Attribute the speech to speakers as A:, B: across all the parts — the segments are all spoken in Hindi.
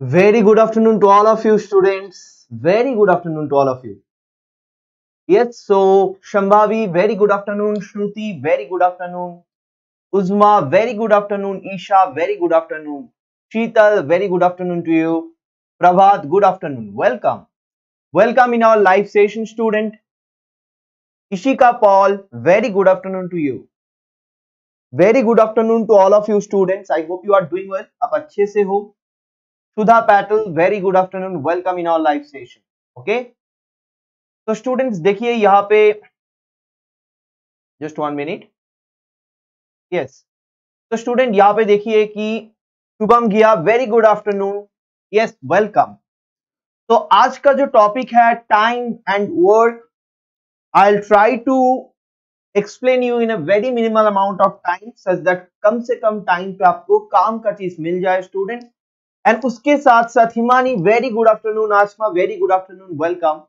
A: Very good afternoon to all of you students. Very good afternoon to all of you. Yes, so Shambhavi, very good afternoon. Shruti, very good afternoon. Uzma, very good afternoon. Isha, very good afternoon. Sheetal, very good afternoon to you. Prabhat, good afternoon. Welcome. Welcome in our live session, student. Ishika Paul, very good afternoon to you. Very good afternoon to all of you students. I hope you are doing well. आप अच्छे से हो. Sudha Patel, very good afternoon. Welcome in our live session. Okay. तो स्टूडेंट्स देखिए यहाँ पे जस्ट 1 मिनट. यस, तो स्टूडेंट यहाँ पे देखिए कि शुभम गया, very good afternoon. Yes, welcome. तो आज का जो टॉपिक है time and work, I will try to explain you in a very minimal amount of time such that कम से कम टाइम पे आपको काम का चीज मिल जाए स्टूडेंट. एंड उसके साथ साथ Himani, very good afternoon. Asma, very good afternoon, welcome.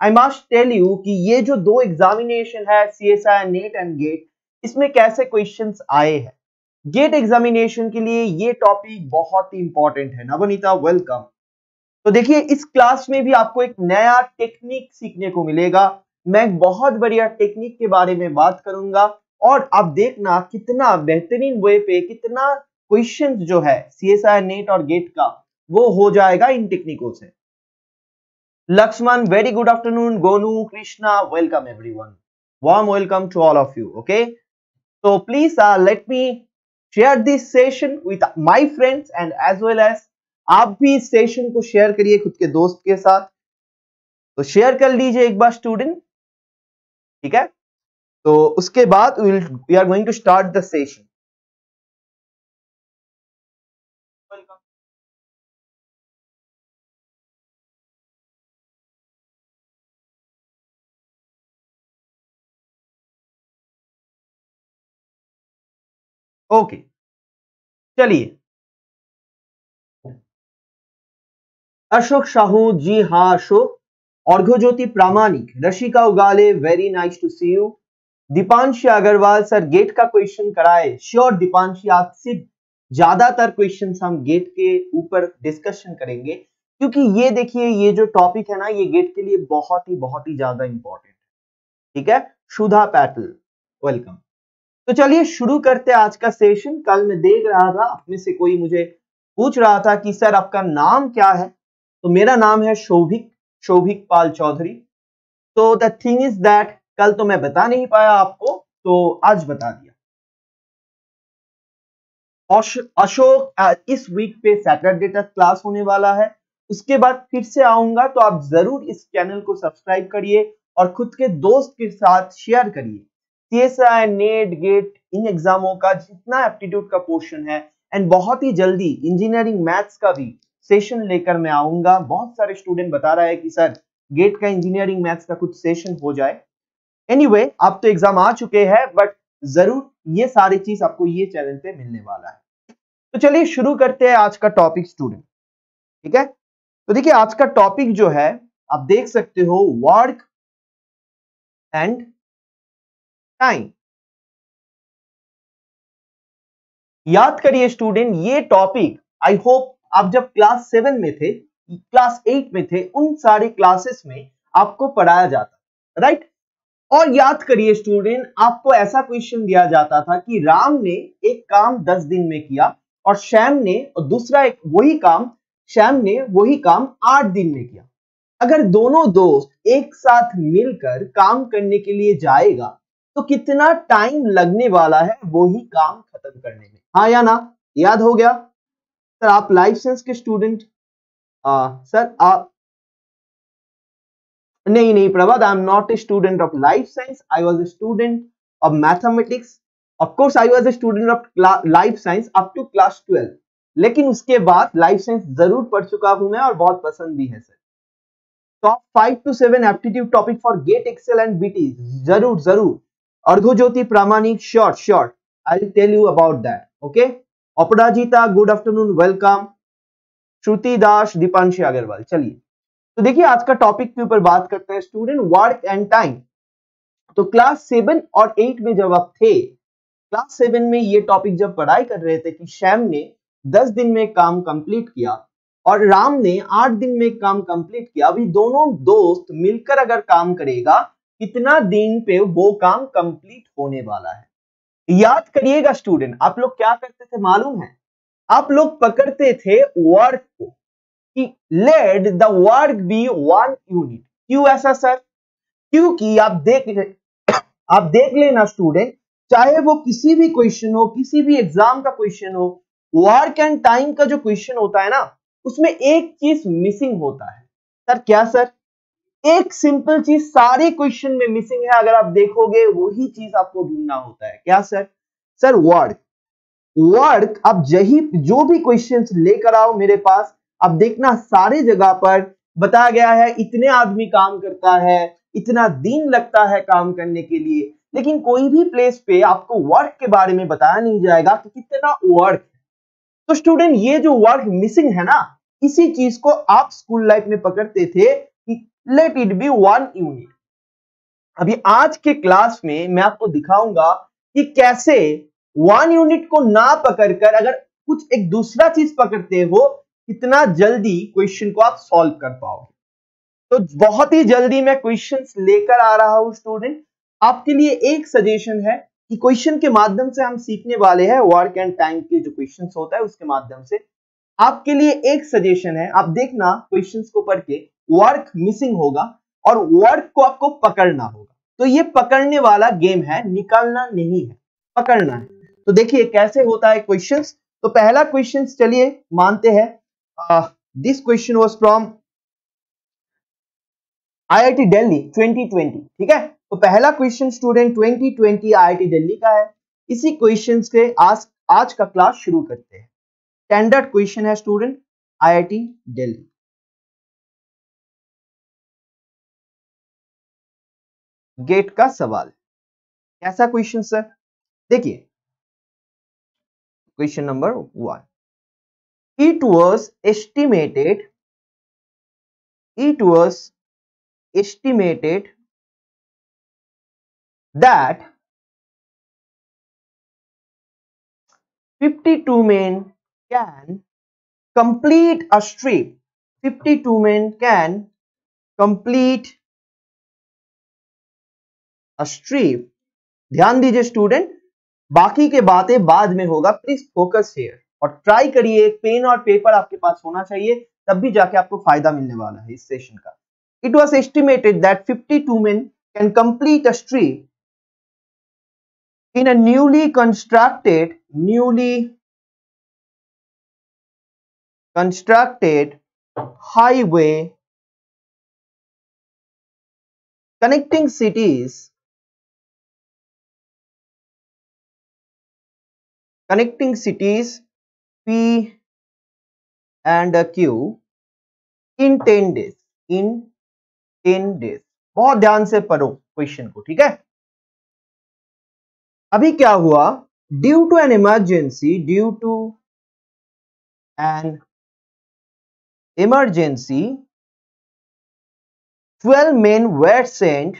A: I must tell you कि ये जो दो एग्जामिनेशन है सीएसआई नेट एंड गेट, इसमें कैसे क्वेश्चंस आए हैं. गेट एग्जामिनेशन के लिए ये टॉपिक बहुत ही इंपॉर्टेंट है. नवनीता, वेलकम. तो देखिए इस क्लास में भी आपको एक नया टेक्निक सीखने को मिलेगा. मैं एक बहुत बढ़िया टेक्निक के बारे में बात करूंगा और आप देखना कितना बेहतरीन वे पे कितना क्वेश्चंस जो है सीएसआई नेट और गेट का वो हो जाएगा इन टेक्निकों से. Lakshman, very good afternoon. Gonu, Krishna, welcome everyone. Warm welcome to all of you. Okay, so please let me share this session with my friends and as well as आप भी इस सेशन को शेयर करिए खुद के दोस्त के साथ. तो शेयर कर लीजिए एक बार स्टूडेंट, ठीक है. तो उसके बाद we are going to start the session. Okay, चलिए. अशोक साहू, जी हाँ Ashok. अर्घ्यज्योति Pramanik, Rashika Ugale, very nice to see you. Deepanshi Agarwal, sir GATE का क्वेश्चन कराए. श्योर दीपांशी, आपसे ज्यादातर क्वेश्चंस हम गेट के ऊपर डिस्कशन करेंगे क्योंकि ये देखिए ये जो टॉपिक है ना ये गेट के लिए बहुत ही ज्यादा इंपॉर्टेंट है. ठीक है. सुधा पैटल, वेलकम. तो चलिए शुरू करते हैं आज का सेशन. कल मैं देख रहा था आप में से कोई मुझे पूछ रहा था कि सर आपका नाम क्या है. तो मेरा नाम है शोभिक पाल चौधरी. तो द थिंग इज दैट कल तो मैं बता नहीं पाया आपको, तो आज बता दिया. अशोक, इस वीक पे सैटरडे तक क्लास होने वाला है. उसके बाद फिर से आऊंगा, तो आप जरूर इस चैनल को सब्सक्राइब करिए और खुद के दोस्त के साथ शेयर करिए. सीएसआई नेट गेट इन एग्जामों का जितना एप्टीट्यूड का पोर्शन है एंड बहुत ही जल्दी इंजीनियरिंग मैथ्स का भी सेशन लेकर मैं आऊंगा. बहुत सारे स्टूडेंट बता रहा है कि सर गेट का इंजीनियरिंग मैथ्स का कुछ सेशन हो जाए. एनीवे, आप तो एग्जाम आ चुके हैं बट जरूर ये सारी चीज आपको ये चैनल पे मिलने वाला है. तो चलिए शुरू करते हैं आज का टॉपिक स्टूडेंट. ठीक है. तो देखिए आज का टॉपिक जो है आप देख सकते हो, वर्क एंड टाइम. याद करिए स्टूडेंट, ये टॉपिक आई होप आप जब क्लास 7 में थे, क्लास 8 में थे, उन सारे क्लासेस में आपको पढ़ाया जाता, राइट. और याद करिए स्टूडेंट, आपको ऐसा क्वेश्चन दिया जाता था कि राम ने एक काम 10 दिन में किया और श्याम ने दूसरा एक वही काम 8 दिन में किया. अगर दोनों दोस्त एक साथ मिलकर काम करने के लिए जाएगा तो कितना टाइम लगने वाला है वही काम खत्म करने में. हाँ या ना, याद हो गया. सर आप लाइफ साइंस के स्टूडेंट, सर आप नहीं Prabhat, I am not a student of life science. I was a student of mathematics. Of course I was a student of life science up to class 12, लेकिन उसके बाद लाइफ साइंस जरूर पढ़ चुका हूं मैं और बहुत पसंद भी है sir. Top 5 to 7 aptitude topic for GATE XL and BT, जरूर. Arghyajyoti Pramanik, sure I will tell you about that. Okay. Aparajita, good afternoon, welcome. Shruti Das, Deepanshi Agarwal. चलिए तो देखिए आज का टॉपिक के ऊपर बात करते हैं स्टूडेंट, वर्क एंड टाइम. तो क्लास 7 और 8 में जब आप थे, क्लास 7 में ये टॉपिक जब पढ़ाई कर रहे थे कि श्याम ने 10 दिन में काम कंप्लीट किया और राम ने 8 दिन में काम कंप्लीट किया। अभी दोनों दोस्त मिलकर अगर काम करेगा कितना दिन पे वो काम कंप्लीट होने वाला है। याद करिएगा स्टूडेंट, आप लोग क्या करते थे मालूम है? आप लोग पकड़ते थे वर्क को कि let the work be 1 unit. क्यों ऐसा सर? क्योंकि आप देख लेना स्टूडेंट, चाहे वो किसी भी क्वेश्चन हो, किसी भी एग्जाम का क्वेश्चन हो, वर्क एंड टाइम का जो क्वेश्चन होता है ना, उसमें एक चीज मिसिंग होता है। सर क्या सर? एक सिंपल चीज सारे क्वेश्चन में मिसिंग है, अगर आप देखोगे वही चीज आपको ढूंढना होता है। क्या सर? Sir work. वर्क आप जो भी क्वेश्चंस लेकर आओ मेरे पास, अब देखना सारे जगह पर बताया गया है इतने आदमी काम करता है, इतना दिन लगता है काम करने के लिए, लेकिन कोई भी प्लेस पे आपको वर्क के बारे में बताया नहीं जाएगा कि कितना वर्क है। तो स्टूडेंट ये जो वर्क मिसिंग है ना, इसी चीज को आप स्कूल लाइफ में पकड़ते थे कि लेट इट बी 1 यूनिट। अभी आज के क्लास में मैं आपको दिखाऊंगा कि कैसे 1 यूनिट को ना पकड़कर अगर कुछ एक दूसरा चीज पकड़ते हो, कितना जल्दी क्वेश्चन को आप सॉल्व कर पाओगे। तो बहुत ही जल्दी मैं क्वेश्चंस लेकर आ रहा हूं स्टूडेंट। आपके लिए एक सजेशन है कि क्वेश्चन के माध्यम से हम सीखने वाले हैं वर्क एंड टाइम के जो क्वेश्चंस होता है उसके माध्यम से। आपके लिए एक सजेशन है, आप देखना क्वेश्चंस को पढ़ के वर्क मिसिंग होगा और वर्क को आपको पकड़ना होगा। तो ये पकड़ने वाला गेम है, निकालना नहीं है, पकड़ना है। तो देखिए कैसे होता है क्वेश्चंस। तो पहला क्वेश्चन चलिए मानते हैं this question was from IIT Delhi 2020। ठीक है, तो पहला क्वेश्चन स्टूडेंट 2020 आईआईटी दिल्ली का है। इसी क्वेश्चन से आज का क्लास शुरू करते हैं। स्टैंडर्ड क्वेश्चन है स्टूडेंट, आईआईटी दिल्ली। गेट का सवाल। कैसा क्वेश्चन सर? देखिए question number 1, it was estimated that 52 men can complete a strip. 52 men can complete a strip. ध्यान दीजिए स्टूडेंट, बाकी के बातें बाद में होगा, प्लीज फोकस हियर और ट्राई करिए। पेन और पेपर आपके पास होना चाहिए, तब भी जाके आपको फायदा मिलने वाला है इस सेशन का। It was estimated that 52 men can complete a strip in a newly constructed highway connecting cities P and Q in 10 days. In 10 days। बहुत ध्यान से पढ़ो क्वेश्चन को, ठीक है। अभी क्या हुआ? Due to an emergency 12 men were sent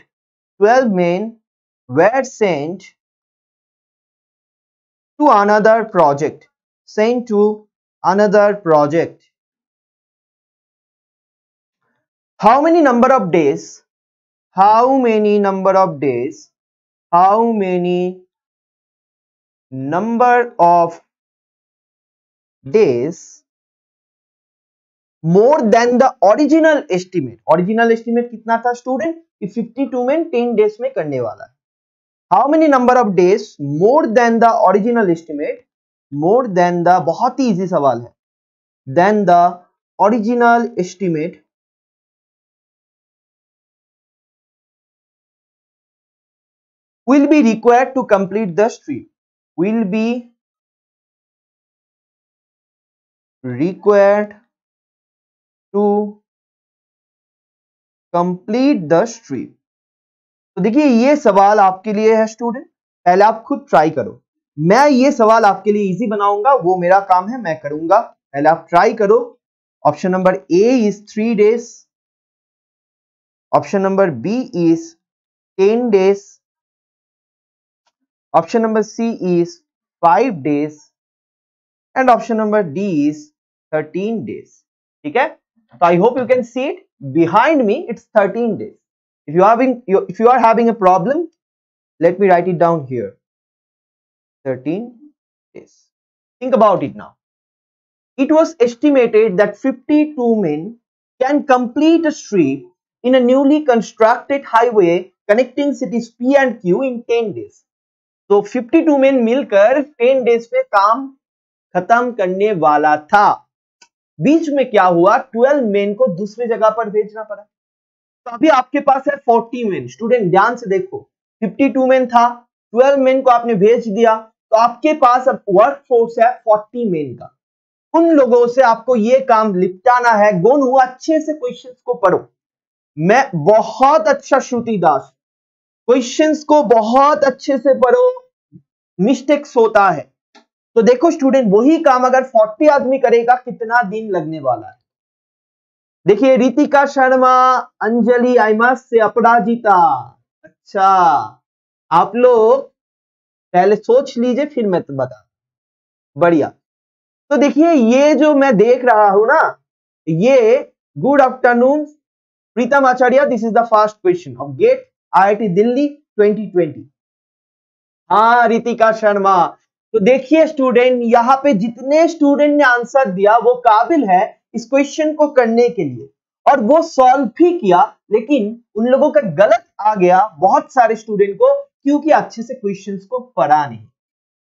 A: to another project. How many number of days more than the original estimate? Original estimate कितना था स्टूडेंट? कि 52 में 10 days में करने वाला है। How many number of days more than the original estimate? More than the, बहुत ही इजी सवाल है, than the original estimate will be required to complete the strip. Will be required to complete the strip. तो देखिए ये सवाल आपके लिए है स्टूडेंट, पहले आप खुद ट्राई करो। मैं ये सवाल आपके लिए इजी बनाऊंगा, वो मेरा काम है, मैं करूंगा। पहले आप ट्राई करो। Option number A is 3 days, option number B is 10 days, option number C is 5 days and option number D is 13 days। ठीक है, तो I hope you can see it behind me, it's 13 days. If you are having a problem, let me write it down here. 13 days. Think about it now. It was estimated that 52 men can complete a street in a newly constructed highway connecting cities P and Q in 10 days. तो 52 men मिलकर 10 days में काम खत्म करने वाला था. बीच में क्या हुआ, 12 men को दूसरी जगह पर भेजना पड़ा. तो अभी आपके पास है 40 men. स्टूडेंट ध्यान से देखो, 52 men था, 12 men को आपने भेज दिया, तो आपके पास अब वर्क फोर्स है 40 men का. उन लोगों से आपको ये काम निपटाना है. गोनू अच्छे से क्वेश्चंस को पढ़ो. मैं बहुत अच्छा श्रुति दास, क्वेश्चंस को बहुत अच्छे से पढ़ो, मिस्टेक्स होता है. तो देखो स्टूडेंट, वही काम अगर 40 आदमी करेगा कितना दिन लगने वाला है. देखिए, रितिका शर्मा, अंजलि आइमास से अपराजिता. अच्छा, आप लोग पहले सोच लीजिए फिर मैं तो बता. बढ़िया. तो देखिए, ये जो मैं देख रहा हूं ना, ये good afternoon Pritam Acharya, this is the first question of GATE IIT Delhi 2020. हाँ रितिका शर्मा. तो देखिए स्टूडेंट, यहाँ पे जितने स्टूडेंट ने आंसर दिया वो काबिल है इस क्वेश्चन को करने के लिए, और वो सॉल्व भी किया, लेकिन उन लोगों का गलत आ गया बहुत सारे स्टूडेंट को, क्योंकि अच्छे से क्वेश्चंस को पढ़ा नहीं.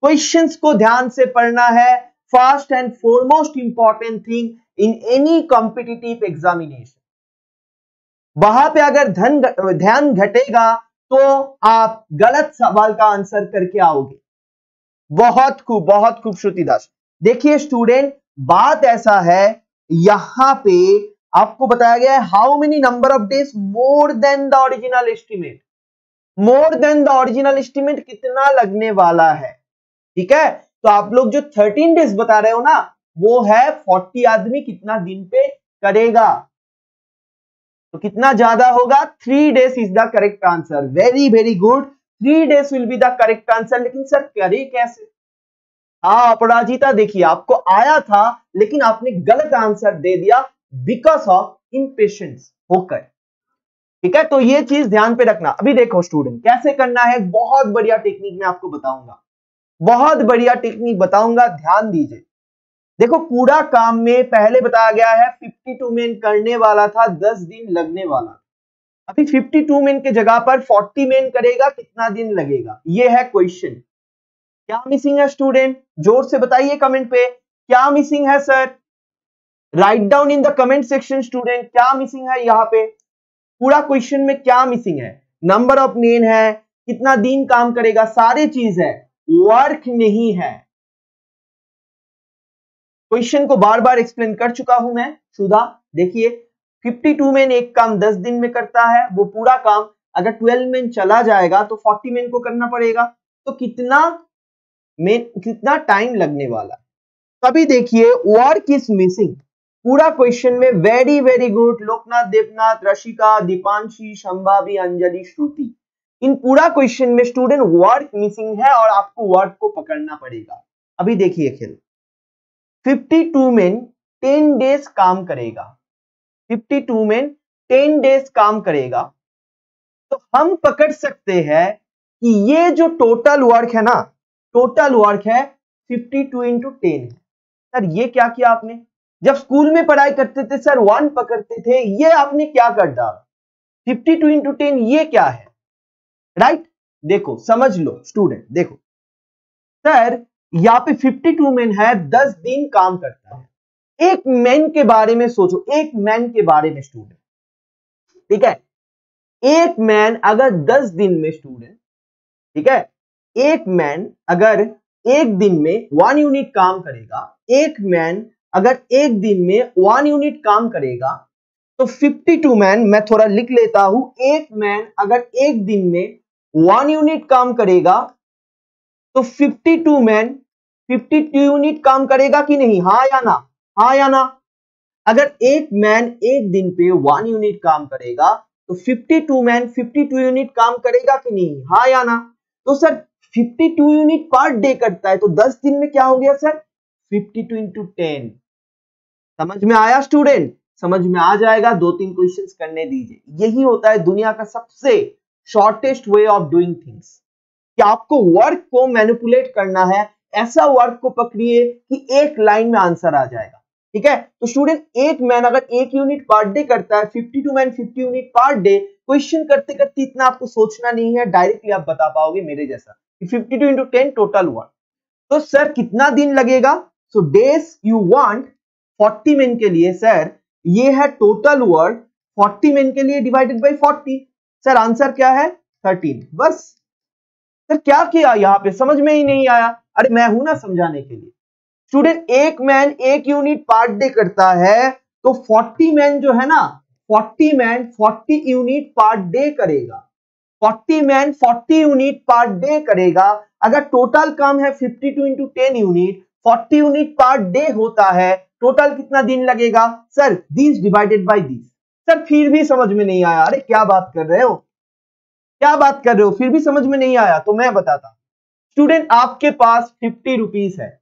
A: क्वेश्चंस को ध्यान से पढ़ना है, first and foremost important thing in any competitive examination. वहां पे अगर ध्यान घटेगा तो आप गलत सवाल का आंसर करके आओगे. बहुत खूब श्रुतिदास. देखिए स्टूडेंट, बात ऐसा है, यहां पे आपको बताया गया है how many number of days more than the original estimate. More than the original estimate कितना लगने वाला है. ठीक है, तो आप लोग जो 13 डेज बता रहे हो ना, वो है 40 आदमी कितना दिन पे करेगा, तो कितना ज्यादा होगा, 3 days is the correct answer. Very good, 3 days will be the correct answer. लेकिन सर करे कैसे? हाँ अपराजिता, देखिए आपको आया था लेकिन आपने गलत आंसर दे दिया बिकॉज ऑफ इम्पेशेंस होकर. ठीक है, तो ये चीज ध्यान पे रखना. अभी देखो स्टूडेंट, कैसे करना है, बहुत बढ़िया टेक्निक मैं आपको बताऊंगा, बहुत बढ़िया टेक्निक बताऊंगा, ध्यान दीजिए. देखो, पूरा काम में पहले बताया गया है 52 मेन करने वाला था, 10 दिन लगने वाला. अभी 52 मेन के जगह पर 40 मेन करेगा, कितना दिन लगेगा, ये है क्वेश्चन. क्या मिसिंग है स्टूडेंट? जोर से बताइए कमेंट पे, क्या मिसिंग है sir? Right down in the comment section student, क्या मिसिंग है यहाँ पे, पूरा क्वेश्चन में क्या मिसिंग है. नंबर ऑफ मेन है, कितना दिन काम करेगा, सारे चीज है, वर्क नहीं है. क्वेश्चन को बार बार एक्सप्लेन कर चुका हूं मैं सुधा. देखिए, 52 में एक काम 10 दिन में करता है, वो पूरा काम अगर 12 में चला जाएगा तो 40 में को करना पड़ेगा, तो कितना टाइम लगने वाला. तभी देखिए, वर्क इज मिसिंग पूरा क्वेश्चन में. वेरी गुड लोकनाथ, देवनाथ, रशिका, दीपांशी, संभावी, अंजलि, श्रुति, इन पूरा क्वेश्चन में स्टूडेंट वर्क मिसिंग है और आपको वर्क को पकड़ना पड़ेगा. अभी देखिए खेल, 52 में 10 डेज काम करेगा, 52 में 10 डेज काम करेगा, तो हम पकड़ सकते हैं कि ये जो टोटल वर्क है ना, टोटल वर्क है 52 इंटू 10 है. सर ये क्या किया आपने? जब स्कूल में पढ़ाई करते थे सर 1 पकड़ते थे, ये आपने क्या कर डाला, 52 इंटू 10 ये क्या है, राइट? देखो समझ लो स्टूडेंट, देखो सर यहाँ पे 52 मैन है, 10 दिन काम करता है. एक मैन के बारे में सोचो, एक मैन के बारे में स्टूडेंट, ठीक है, एक मैन अगर 10 दिन में स्टूडेंट, ठीक है, एक मैन अगर एक दिन में 1 यूनिट काम करेगा, एक मैन अगर एक दिन में 1 यूनिट काम करेगा, तो 52 मैन, मैं थोड़ा लिख लेता हूं, एक मैन अगर एक दिन में 1 यूनिट काम करेगा तो 52 मैन 52 यूनिट काम करेगा कि नहीं, हाँ या ना, हाँ या ना. अगर एक मैन एक दिन पे 1 यूनिट काम करेगा तो 52 मैन 52 यूनिट काम करेगा कि नहीं, हाँ या ना. तो सर 52 यूनिट पर डे करता है, तो 10 दिन में क्या हो गया सर, 52 इंटू 10. समझ में आया स्टूडेंट? समझ में आ जाएगा, 2-3 क्वेश्चंस करने दीजिए। यही होता है दुनिया का सबसे shortest way of doing things, कि आपको वर्क को मैनिपुलेट करना है, ऐसा वर्क को पकड़िए कि एक लाइन में आंसर आ जाएगा। ठीक है, तो स्टूडेंट एक मैन अगर 1 यूनिट पर डे करता है, 52 man 50 unit per day, question करते करते इतना आपको सोचना नहीं है, डायरेक्टली आप बता पाओगे मेरे जैसा कि 52 इंटू 10 टोटल वर्क। तो सर कितना दिन लगेगा? सो डेज यू वांट 40 मैन के लिए, सर ये है टोटल वर्क 40 मैन के लिए डिवाइडेड बाय 40। सर आंसर क्या है? 13। बस सर क्या किया यहाँ पे, समझ में ही नहीं आया? अरे मैं हूं ना समझाने के लिए। स्टूडेंट एक मैन 1 यूनिट पर डे करता है, तो 40 मैन जो है ना, 40 मैन 40 यूनिट पर डे करेगा। 40 मैन 40 यूनिट पर डे करेगा। अगर टोटल काम है 52 into 10 unit, 40 unit per day होता है, टोटल कितना दिन लगेगा? Sir this divided by this. Sir फिर भी समझ में नहीं आया? अरे क्या बात कर रहे हो, क्या बात कर रहे हो, फिर भी समझ में नहीं आया? तो मैं बताता। स्टूडेंट आपके पास 50 रुपीज है,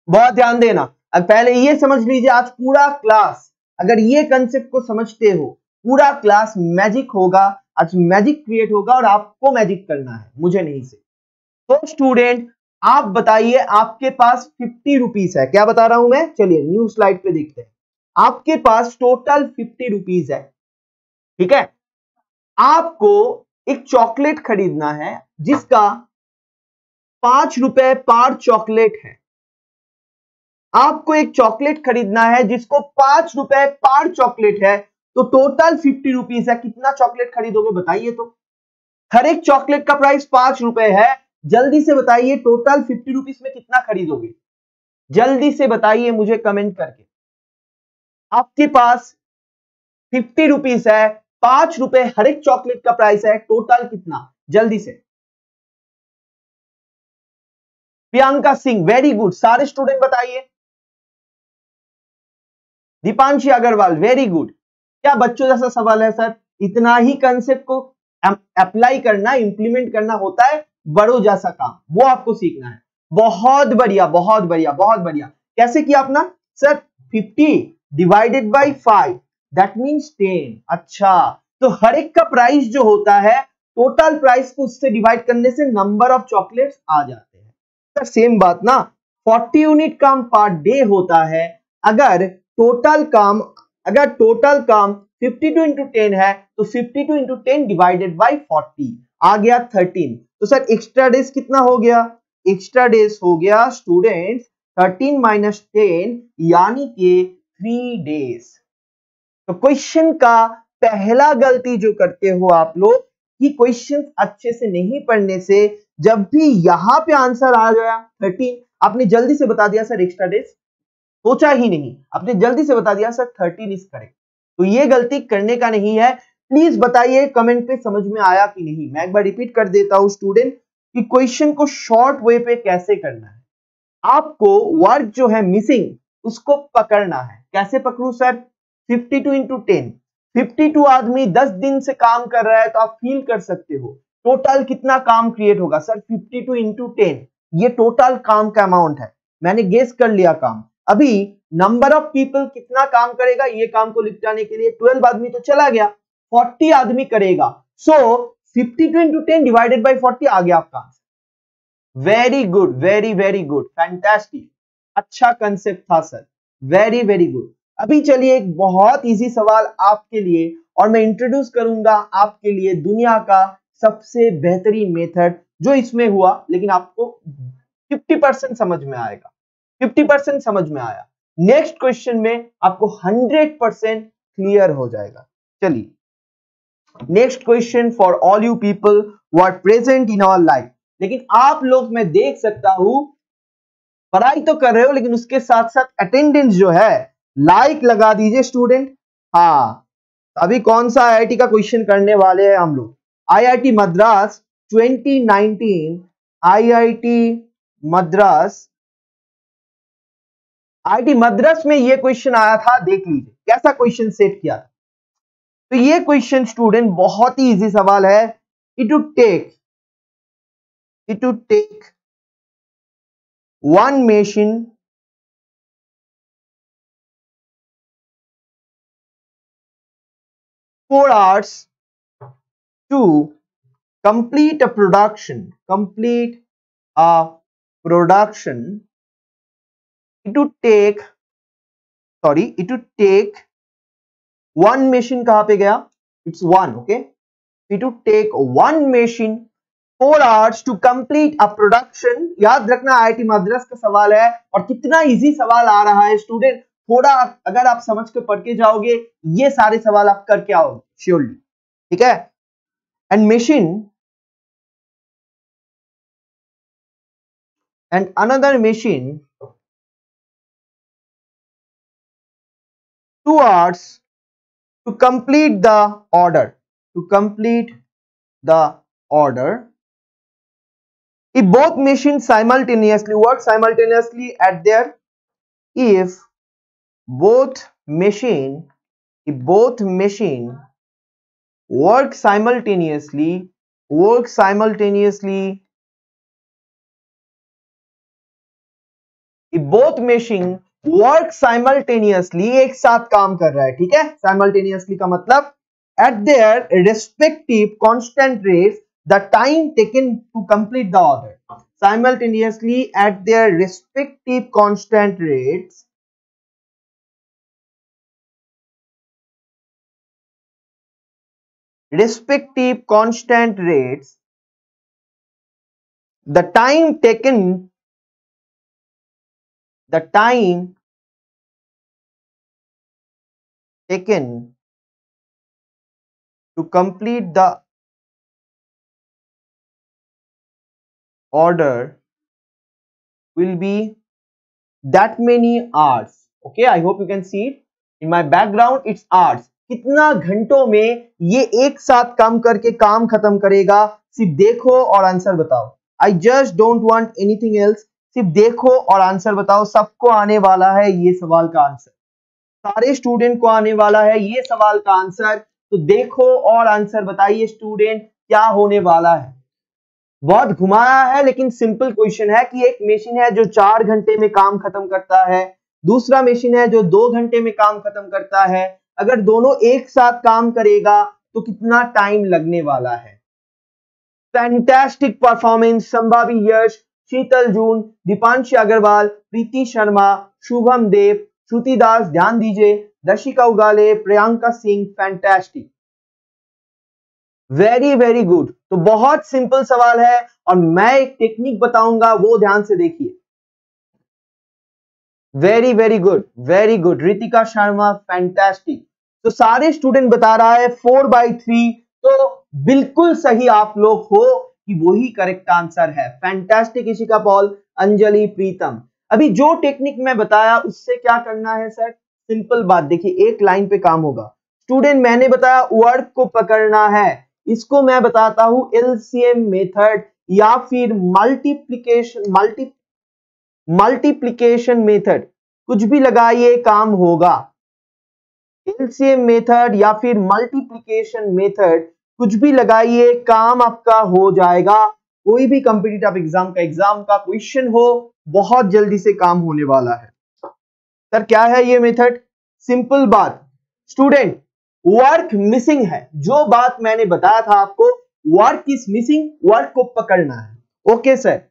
A: बहुत ध्यान देना। अब पहले ये समझ लीजिए, आज पूरा क्लास अगर ये कंसेप्ट को समझते हो, पूरा क्लास मैजिक होगा। आज मैजिक क्रिएट होगा और आपको मैजिक करना है, मुझे नहीं से। तो स्टूडेंट आप बताइए, आपके पास 50 रुपीज है, क्या बता रहा हूं मैं? चलिए न्यू स्लाइड पे देखते हैं। आपके पास टोटल 50 रुपीज है, ठीक है। आपको एक चॉकलेट खरीदना है जिसका 5 रुपए पर चॉकलेट है। आपको एक चॉकलेट खरीदना है जिसको 5 रुपए पर चॉकलेट है, तो टोटल 50 रुपीज है। कितना चॉकलेट खरीदोगे बताइए? तो हर एक चॉकलेट का प्राइस 5 रुपए है। जल्दी से बताइए टोटल 50 रुपीज में कितना खरीदोगे? जल्दी से बताइए मुझे कमेंट करके। आपके पास 50 रुपीज है, 5 रुपए हर एक चॉकलेट का प्राइस है, टोटल कितना? जल्दी से। प्रियंका सिंह, वेरी गुड, सारे स्टूडेंट बताइए। Deepanshi Agarwal, very good. क्या बच्चों जैसा सवाल है सर? इतना ही कंसेप्ट को अप्लाई करना, इंप्लीमेंट करना होता है बड़ों जैसा काम, वो आपको सीखना है। बहुत बढ़िया, बहुत बढ़िया, बहुत बढ़िया। कैसे किया अपना? Sir 50 divided by 5 that means 10। अच्छा, तो हर एक का प्राइस जो होता है, टोटल प्राइस को उससे डिवाइड करने से नंबर ऑफ चॉकलेट्स आ जाते हैं। सर सेम बात ना, 40 यूनिट काम पर डे होता है। अगर टोटल काम 52 इंटू 10 है, तो 52 इंटू 10 डिवाइडेड बाई 40 आ गया 13। तो सर एक्स्ट्रा डेज कितना हो गया? एक्स्ट्रा डेज हो गया स्टूडेंट 13 माइनस 10 यानी कि 3 डेज। तो क्वेश्चन का पहला गलती जो करते हो आप लोग कि क्वेश्चन अच्छे से नहीं पढ़ने से, जब भी यहां पे आंसर आ गया 13, आपने जल्दी से बता दिया सर एक्स्ट्रा डेज, सोचा ही नहीं, आपने जल्दी से बता दिया सर 13 इज करेक्ट। तो ये गलती करने का नहीं है। प्लीज बताइए कमेंट पे समझ में आया कि नहीं। मैं एक बार रिपीट कर देता हूं स्टूडेंट कि क्वेश्चन को शॉर्ट वे पे कैसे करना है। आपको वर्ड जो है मिसिंग उसको पकड़ना है। कैसे पकड़ू सर? 52 इंटू 10, 52 आदमी 10 दिन से काम कर रहा है, तो आप फील कर सकते हो टोटल कितना काम क्रिएट होगा। सर 52 इंटू 10 ये टोटल काम का अमाउंट है, मैंने गेस कर लिया काम। अभी नंबर ऑफ पीपल कितना काम करेगा ये काम को निपटाने के लिए? 12 आदमी तो चला गया, 40 आदमी करेगा। सो 52 इंटू 10 डिवाइडेड बाई 40 आ गया आपका। Very good, very very good, fantastic, अच्छा कंसेप्ट था सर, वेरी वेरी गुड। अभी चलिए एक बहुत इजी सवाल आपके लिए, और मैं इंट्रोड्यूस करूंगा आपके लिए दुनिया का सबसे बेहतरीन मेथड जो इसमें हुआ, लेकिन आपको 50% समझ में आएगा, 50% समझ में आया। नेक्स्ट क्वेश्चन में आपको 100% क्लियर हो जाएगा। चलिए next question for all you people who are present in our life. लेकिन आप लोग मैं देख सकता हूं पढ़ाई तो कर रहे हो, लेकिन उसके साथ साथ अटेंडेंस जो है लाइक लगा दीजिए स्टूडेंट। हाँ, अभी कौन सा आईआईटी का क्वेश्चन करने वाले हैं हम लोग? IIT Madras 2019, IIT Madras, IIT Madras में ये क्वेश्चन आया था, देख लीजिए कैसा क्वेश्चन सेट किया था। तो ये क्वेश्चन स्टूडेंट बहुत ही इजी सवाल है। It would take one machine 4 hours to complete a production, it would take one machine. कहां पे गया? It's one, okay? It would take one machine 4 hours to complete a production. याद रखना आईआईटी मद्रास का सवाल है और कितना इजी सवाल आ रहा है स्टूडेंट। थोड़ा अगर आप समझ के पढ़ के जाओगे ये सारे सवाल आप करके आओगे श्योरली, ठीक है। And machine and another machine 2 hours to complete the order, if both machines simultaneously work at their if both machine work simultaneously both machine work simultaneously, एक साथ काम कर रहा है, ठीक है। simultaneously का मतलब at their respective constant rates the time taken to complete the order, simultaneously at their respective constant rates the time taken to complete the order will be that many hours. Okay, I hope you can see it in my background. It's hours. कितना घंटों में ये एक साथ काम करके काम खत्म करेगा, सिर्फ देखो और आंसर बताओ। I just don't want anything else. सिर्फ देखो और आंसर बताओ। सबको आने वाला है ये सवाल का आंसर, सारे स्टूडेंट को आने वाला है ये सवाल का आंसर। तो देखो और आंसर बताइए स्टूडेंट क्या होने वाला है। बहुत घुमाया है लेकिन सिंपल क्वेश्चन है कि एक मशीन है जो 4 घंटे में काम खत्म करता है, दूसरा मशीन है जो 2 घंटे में काम खत्म करता है। अगर दोनों एक साथ काम करेगा तो कितना टाइम लगने वाला है। फैंटास्टिक परफॉर्मेंस संभावी यश, शीतल जून, दीपांशी अग्रवाल, प्रीति शर्मा, शुभम देव, श्रुति दास, ध्यान दीजिए, दर्शिका उगाले, Priyanka Singh, fantastic, very very good. तो बहुत सिंपल सवाल है और मैं एक टेक्निक बताऊंगा वो ध्यान से देखिए। Very very good Ritika Sharma, fantastic. तो सारे स्टूडेंट बता रहा है 4/3, तो बिल्कुल सही आप लोग हो कि वही करेक्ट आंसर है। फैंटास्टिक इशिका पॉल, अंजलि, प्रीतम। अभी जो टेक्निक मैं बताया उससे क्या करना है सर, सिंपल बात देखिए, एक लाइन पे काम होगा। स्टूडेंट मैंने बताया वर्क को पकड़ना है, इसको मैं बताता हूं एलसीएम मेथड या फिर मल्टीप्लिकेशन मेथड, कुछ भी लगाइए काम होगा। एलसीएम मेथड या फिर मल्टीप्लिकेशन मेथड, कुछ भी लगाइए काम आपका हो जाएगा। कोई भी कॉम्पिटिटिव एग्जाम का क्वेश्चन हो, बहुत जल्दी से काम होने वाला है। सर क्या है ये मेथड? सिंपल बात स्टूडेंट, वर्क मिसिंग है, जो बात मैंने बताया था आपको, वर्क इज मिसिंग, वर्क को पकड़ना है। ओके सर,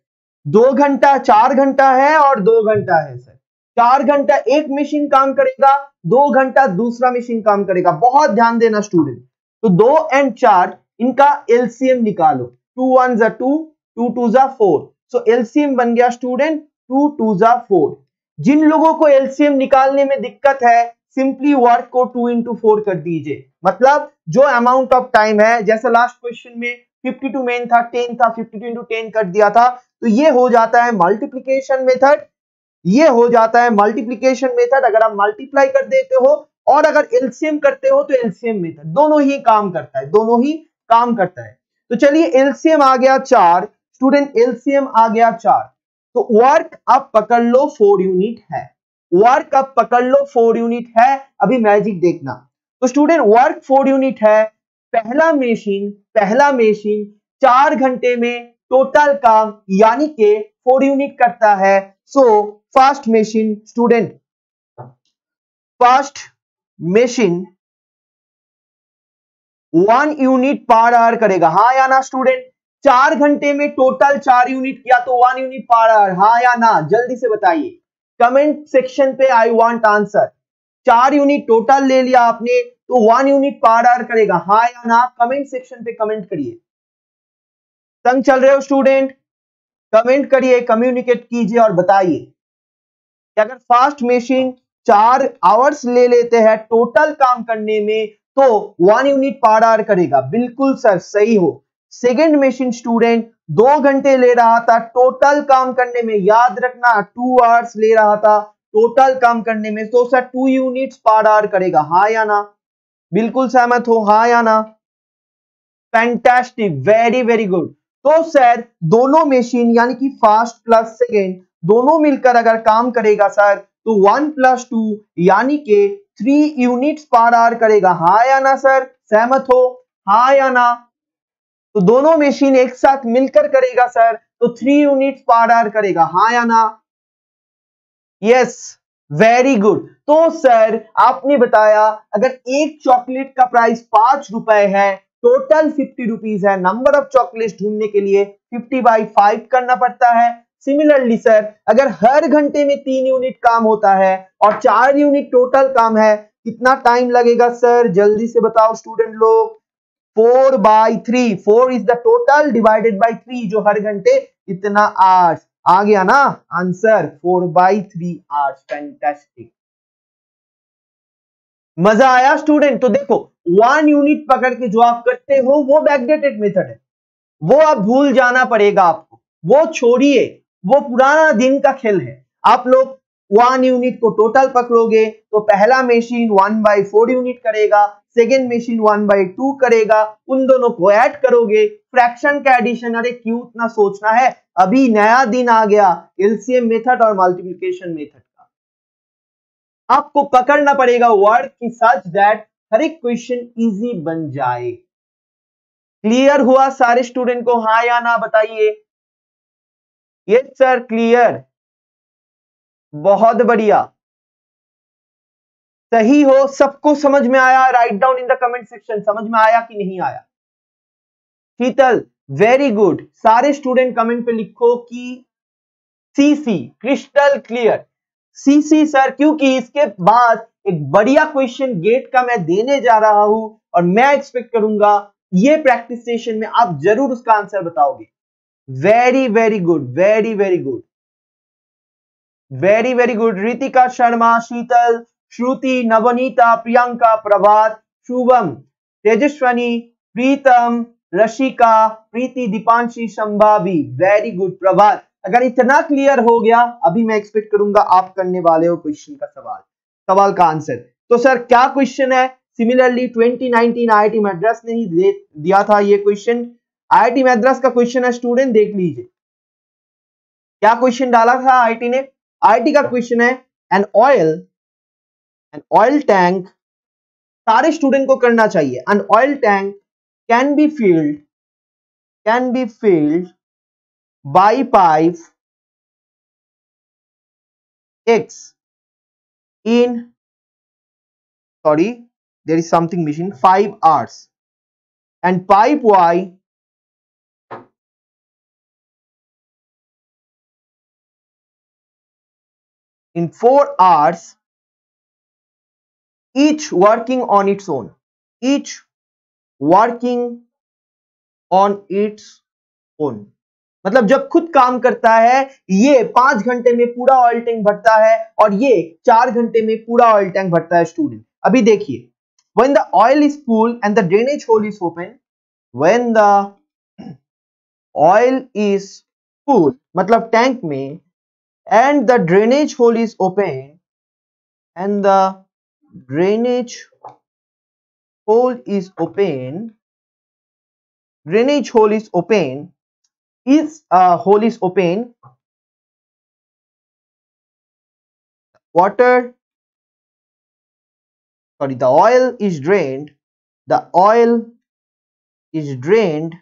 A: 2 घंटा 4 घंटा है और 2 घंटा है सर। 4 घंटा एक मशीन काम करेगा, 2 घंटा दूसरा मशीन काम करेगा। बहुत ध्यान देना स्टूडेंट। तो 2 और 4 इनका एलसीएम निकालो, 2 1 जा 2, 2 2 जा 4। सो एलसीएम बन गया स्टूडेंट 2 2 जा 4। जिन लोगों को एलसीएम निकालने में दिक्कत है, सिंपली वर्क को 2 into 4 कर दीजिए। मतलब जो अमाउंट ऑफ टाइम है, जैसा लास्ट क्वेश्चन में 52 मेन था, 10 था, 52 into 10 कर दिया था, तो ये हो जाता है मल्टीप्लिकेशन मेथड। ये हो जाता है मल्टीप्लिकेशन मेथड। अगर आप मल्टीप्लाई कर देते हो और अगर एलसीएम करते हो तो एलसीएम मेथड, दोनों ही काम करता है। तो चलिए एलसीएम आ गया 4 स्टूडेंट, एलसीएम आ गया 4। तो वर्क आप पकड़ लो 4 यूनिट है, वर्क आप पकड़ लो 4 यूनिट है। अभी मैजिक देखना। तो स्टूडेंट वर्क 4 यूनिट है, पहला मशीन 4 घंटे में टोटल काम यानी के 4 यूनिट करता है। So first machine student, first machine 1 unit per hour करेगा, हाँ या ना स्टूडेंट? 4 घंटे में टोटल 4 यूनिट किया तो 1 यूनिट पर आवर, हाँ या ना? जल्दी से बताइए कमेंट सेक्शन पे, I want answer. 4 unit total ले लिया आपने तो 1 यूनिट पर आवर करेगा, हाँ या ना? कमेंट सेक्शन पे कमेंट करिए। संग चल रहे हो स्टूडेंट? कमेंट करिए, कम्युनिकेट कीजिए और बताइए कि अगर फास्ट मशीन 4 आवर्स ले लेते हैं टोटल काम करने में तो 1 यूनिट पर आवर करेगा। बिल्कुल सर, सही हो। सेकेंड मशीन स्टूडेंट 2 घंटे ले रहा था टोटल काम करने में, याद रखना 2 आवर्स ले रहा था टोटल काम करने में, तो सर 2 यूनिट्स पर आवर करेगा, हाँ या ना? बिल्कुल सहमत हो, हाँ या ना? Fantastic, very very good. तो सर दोनों मशीन यानी कि फास्ट प्लस सेकेंड दोनों मिलकर अगर काम करेगा सर तो 1 + 2 यानी कि 3 यूनिट्स पर आवर करेगा, हाँ या ना सर? सहमत हो, हाँ या ना? तो दोनों मशीन एक साथ मिलकर करेगा सर तो 3 यूनिट्स पर आवर करेगा, हाँ या ना? Yes, very good. तो सर आपने बताया अगर एक चॉकलेट का प्राइस 5 रुपए है, टोटल 50 रुपीज है, नंबर ऑफ चॉकलेट ढूंढने के लिए 50/5 करना पड़ता है। सिमिलरली सर अगर हर घंटे में 3 यूनिट काम होता है और 4 यूनिट टोटल काम है, कितना टाइम लगेगा सर? जल्दी से बताओ स्टूडेंट लोग। 4/3, 4 is the total divided by 3, जो हर घंटे इतना आवर्स। आ गया ना आंसर? 4/3 आवर्स। फैंटास्टिक, मजा आया स्टूडेंट? तो देखो 1 यूनिट पकड़ के जो आप करते हो वो बैकडेटेड मेथड है, वो आप भूल जाना पड़ेगा आपको, वो छोड़िए, वो पुराना दिन का खेल है। आप लोग 1 यूनिट को टोटल पकड़ोगे तो पहला मशीन 1/4 यूनिट करेगा, सेकेंड मशीन 1/2 करेगा, उन दोनों को ऐड करोगे, फ्रैक्शन का एडिशन। अरे क्यों इतना सोचना है, अभी नया दिन आ गया एलसीएम मेथड और मल्टीप्लिकेशन मेथड का। आपको पकड़ना पड़ेगा वर्ड की सच दैट हर एक क्वेश्चन इजी बन जाए। क्लियर हुआ सारे स्टूडेंट को, हाँ या ना बताइए? यस सर, क्लियर, बहुत बढ़िया, सही हो, सबको समझ में आया? Right down in the comment section, समझ में आया कि नहीं आया? शीतल, वेरी गुड। सारे स्टूडेंट कमेंट पे लिखो कि CC, crystal clear. CC sir, क्योंकि इसके बाद एक बढ़िया क्वेश्चन गेट का मैं देने जा रहा हूं और मैं एक्सपेक्ट करूंगा ये प्रैक्टिस सेशन में आप जरूर उसका आंसर बताओगे। Very very good, very very good, very very good. Ritika Sharma, Sheetal, Shruti, Navneeta, Priyanka, Prabhat, Shubham, Tejaswini, Pritam, Rashika, Preeti, Deepanshi, Sambhavi, very good. Prabhat, अगर इतना क्लियर हो गया अभी मैं एक्सपेक्ट करूंगा आप करने वाले हो क्वेश्चन का सवाल का आंसर। तो सर क्या क्वेश्चन है? सिमिलरली 2019 आईआईटी मद्रास ने ही दिया था ये क्वेश्चन। आईआईटी मद्रास का क्वेश्चन है स्टूडेंट, देख लीजिए क्या क्वेश्चन डाला था आईआईटी ने। आईआईटी का क्वेश्चन है एन ऑयल टैंक, सारे स्टूडेंट को करना चाहिए। An oil tank can be filled by pipe X in, sorry there is something missing, 5 hours, and pipe Y in 4 hours, each working on its own, each working on its own। मतलब जब खुद काम करता है ये 5 घंटे में पूरा ऑयल टैंक भरता है और ये 4 घंटे में पूरा ऑयल टैंक भरता है स्टूडेंट। अभी देखिए, when the oil is full and the drainage hole is open, when the oil is full मतलब टैंक में, and the drainage hole is open, and the drainage hole is open, drainage hole is open, hole is open, water, sorry, the oil is drained, the oil is drained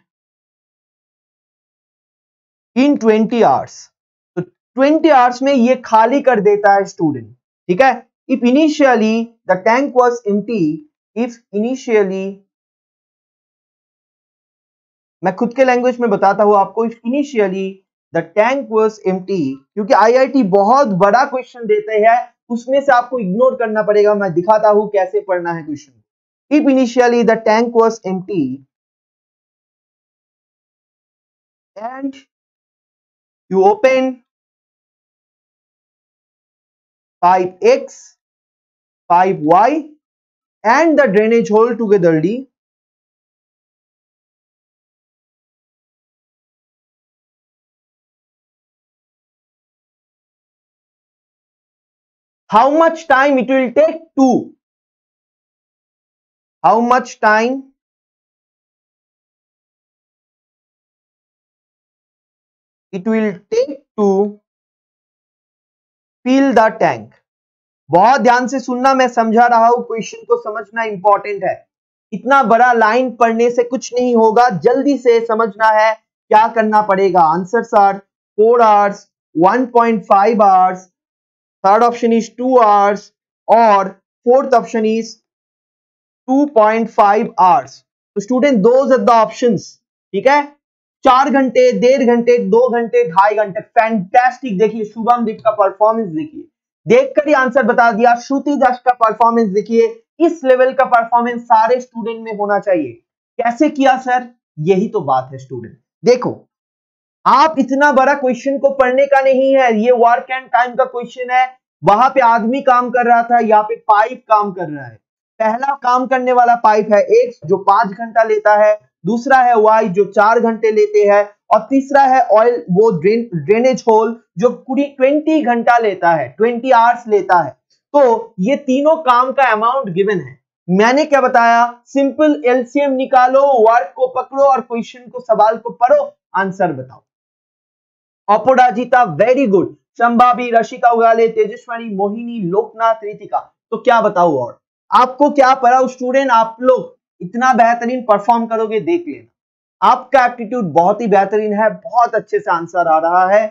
A: in 20 hours। तो 20 hours में ये खाली कर देता है स्टूडेंट, ठीक है। if initially the tank was empty मैं खुद के लैंग्वेज में बताता हूं आपको। Initially the tank was empty, क्योंकि आईआईटी बहुत बड़ा क्वेश्चन देते हैं, उसमें से आपको इग्नोर करना पड़ेगा। मैं दिखाता हूं कैसे पढ़ना है question. If initially the tank was empty and you open pipe X, pipe Y and the drainage hole togetherly, how much time it will take to, how much time it will take to fill the tank। बहुत ध्यान से सुनना, मैं समझा रहा हूं, क्वेश्चन को समझना इंपॉर्टेंट है। इतना बड़ा लाइन पढ़ने से कुछ नहीं होगा, जल्दी से समझना है क्या करना पड़ेगा। Answers are 4 hours, 1.5 hours, third option is 2 hours और फोर्थ ऑप्शन इज 2.5 आवर्स। तो student those are the options, ठीक है। 4 घंटे, 1.5 घंटे, 2 घंटे, 2.5 घंटे। फैंटास्टिक। देखिए शुभम देव का परफॉर्मेंस देखिए, देखकर ही आंसर बता दिया। श्रुति दास का परफॉर्मेंस देखिए, इस लेवल का परफॉर्मेंस सारे स्टूडेंट में होना चाहिए। कैसे किया सर? यही तो बात है स्टूडेंट। देखो आप इतना बड़ा क्वेश्चन को पढ़ने का नहीं है, ये वर्क एंड टाइम का क्वेश्चन है। वहां पे आदमी काम कर रहा था, यहाँ पे पाइप काम कर रहा है। पहला काम करने वाला पाइप है एक्स जो 5 घंटा लेता है, दूसरा है वाई जो 4 घंटे लेते हैं और तीसरा है ऑयल वो ड्रेनेज होल जो पूरी 20 घंटा लेता है, 20 आवर्स लेता है। तो ये तीनों काम का अमाउंट गिवन है। मैंने क्या बताया? सिंपल एलसीएम निकालो, वर्क को पकड़ो और क्वेश्चन को, सवाल को पढ़ो, आंसर बताओ। अपराजिता वेरी गुड, संभावी, रशिका उगाले, तेजस्वनी, मोहिनी, लोकनाथ, रितिका। तो क्या बताओ और आपको क्या पढ़ा स्टूडेंट? आप लोग इतना बेहतरीन परफॉर्म करोगे, देख लेना। आपका एप्टीट्यूड बहुत ही बेहतरीन है, बहुत अच्छे से आंसर आ रहा है।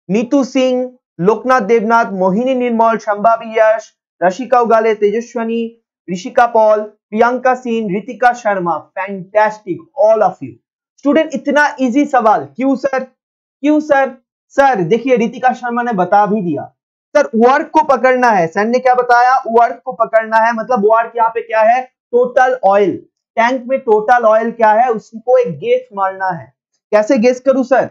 A: नीतू सिंह, लोकनाथ देवनाथ, मोहिनी निर्मल, संभावी यश, रशिका उगाले, Tejaswini, Rishika Paul, Priyanka Singh, Ritika Sharma. Fantastic all of you student. इतना इजी सवाल क्यों सर? क्यों सर? सर देखिए रितिका शर्मा ने बता भी दिया, सर वर्क को पकड़ना है। सर ने क्या बताया? वर्क को पकड़ना है, मतलब वर्क यहाँ पे क्या है? Total oil. टैंक में टोटल ऑयल क्या है उसको एक गेस मारना है। कैसे गेस करूं सर?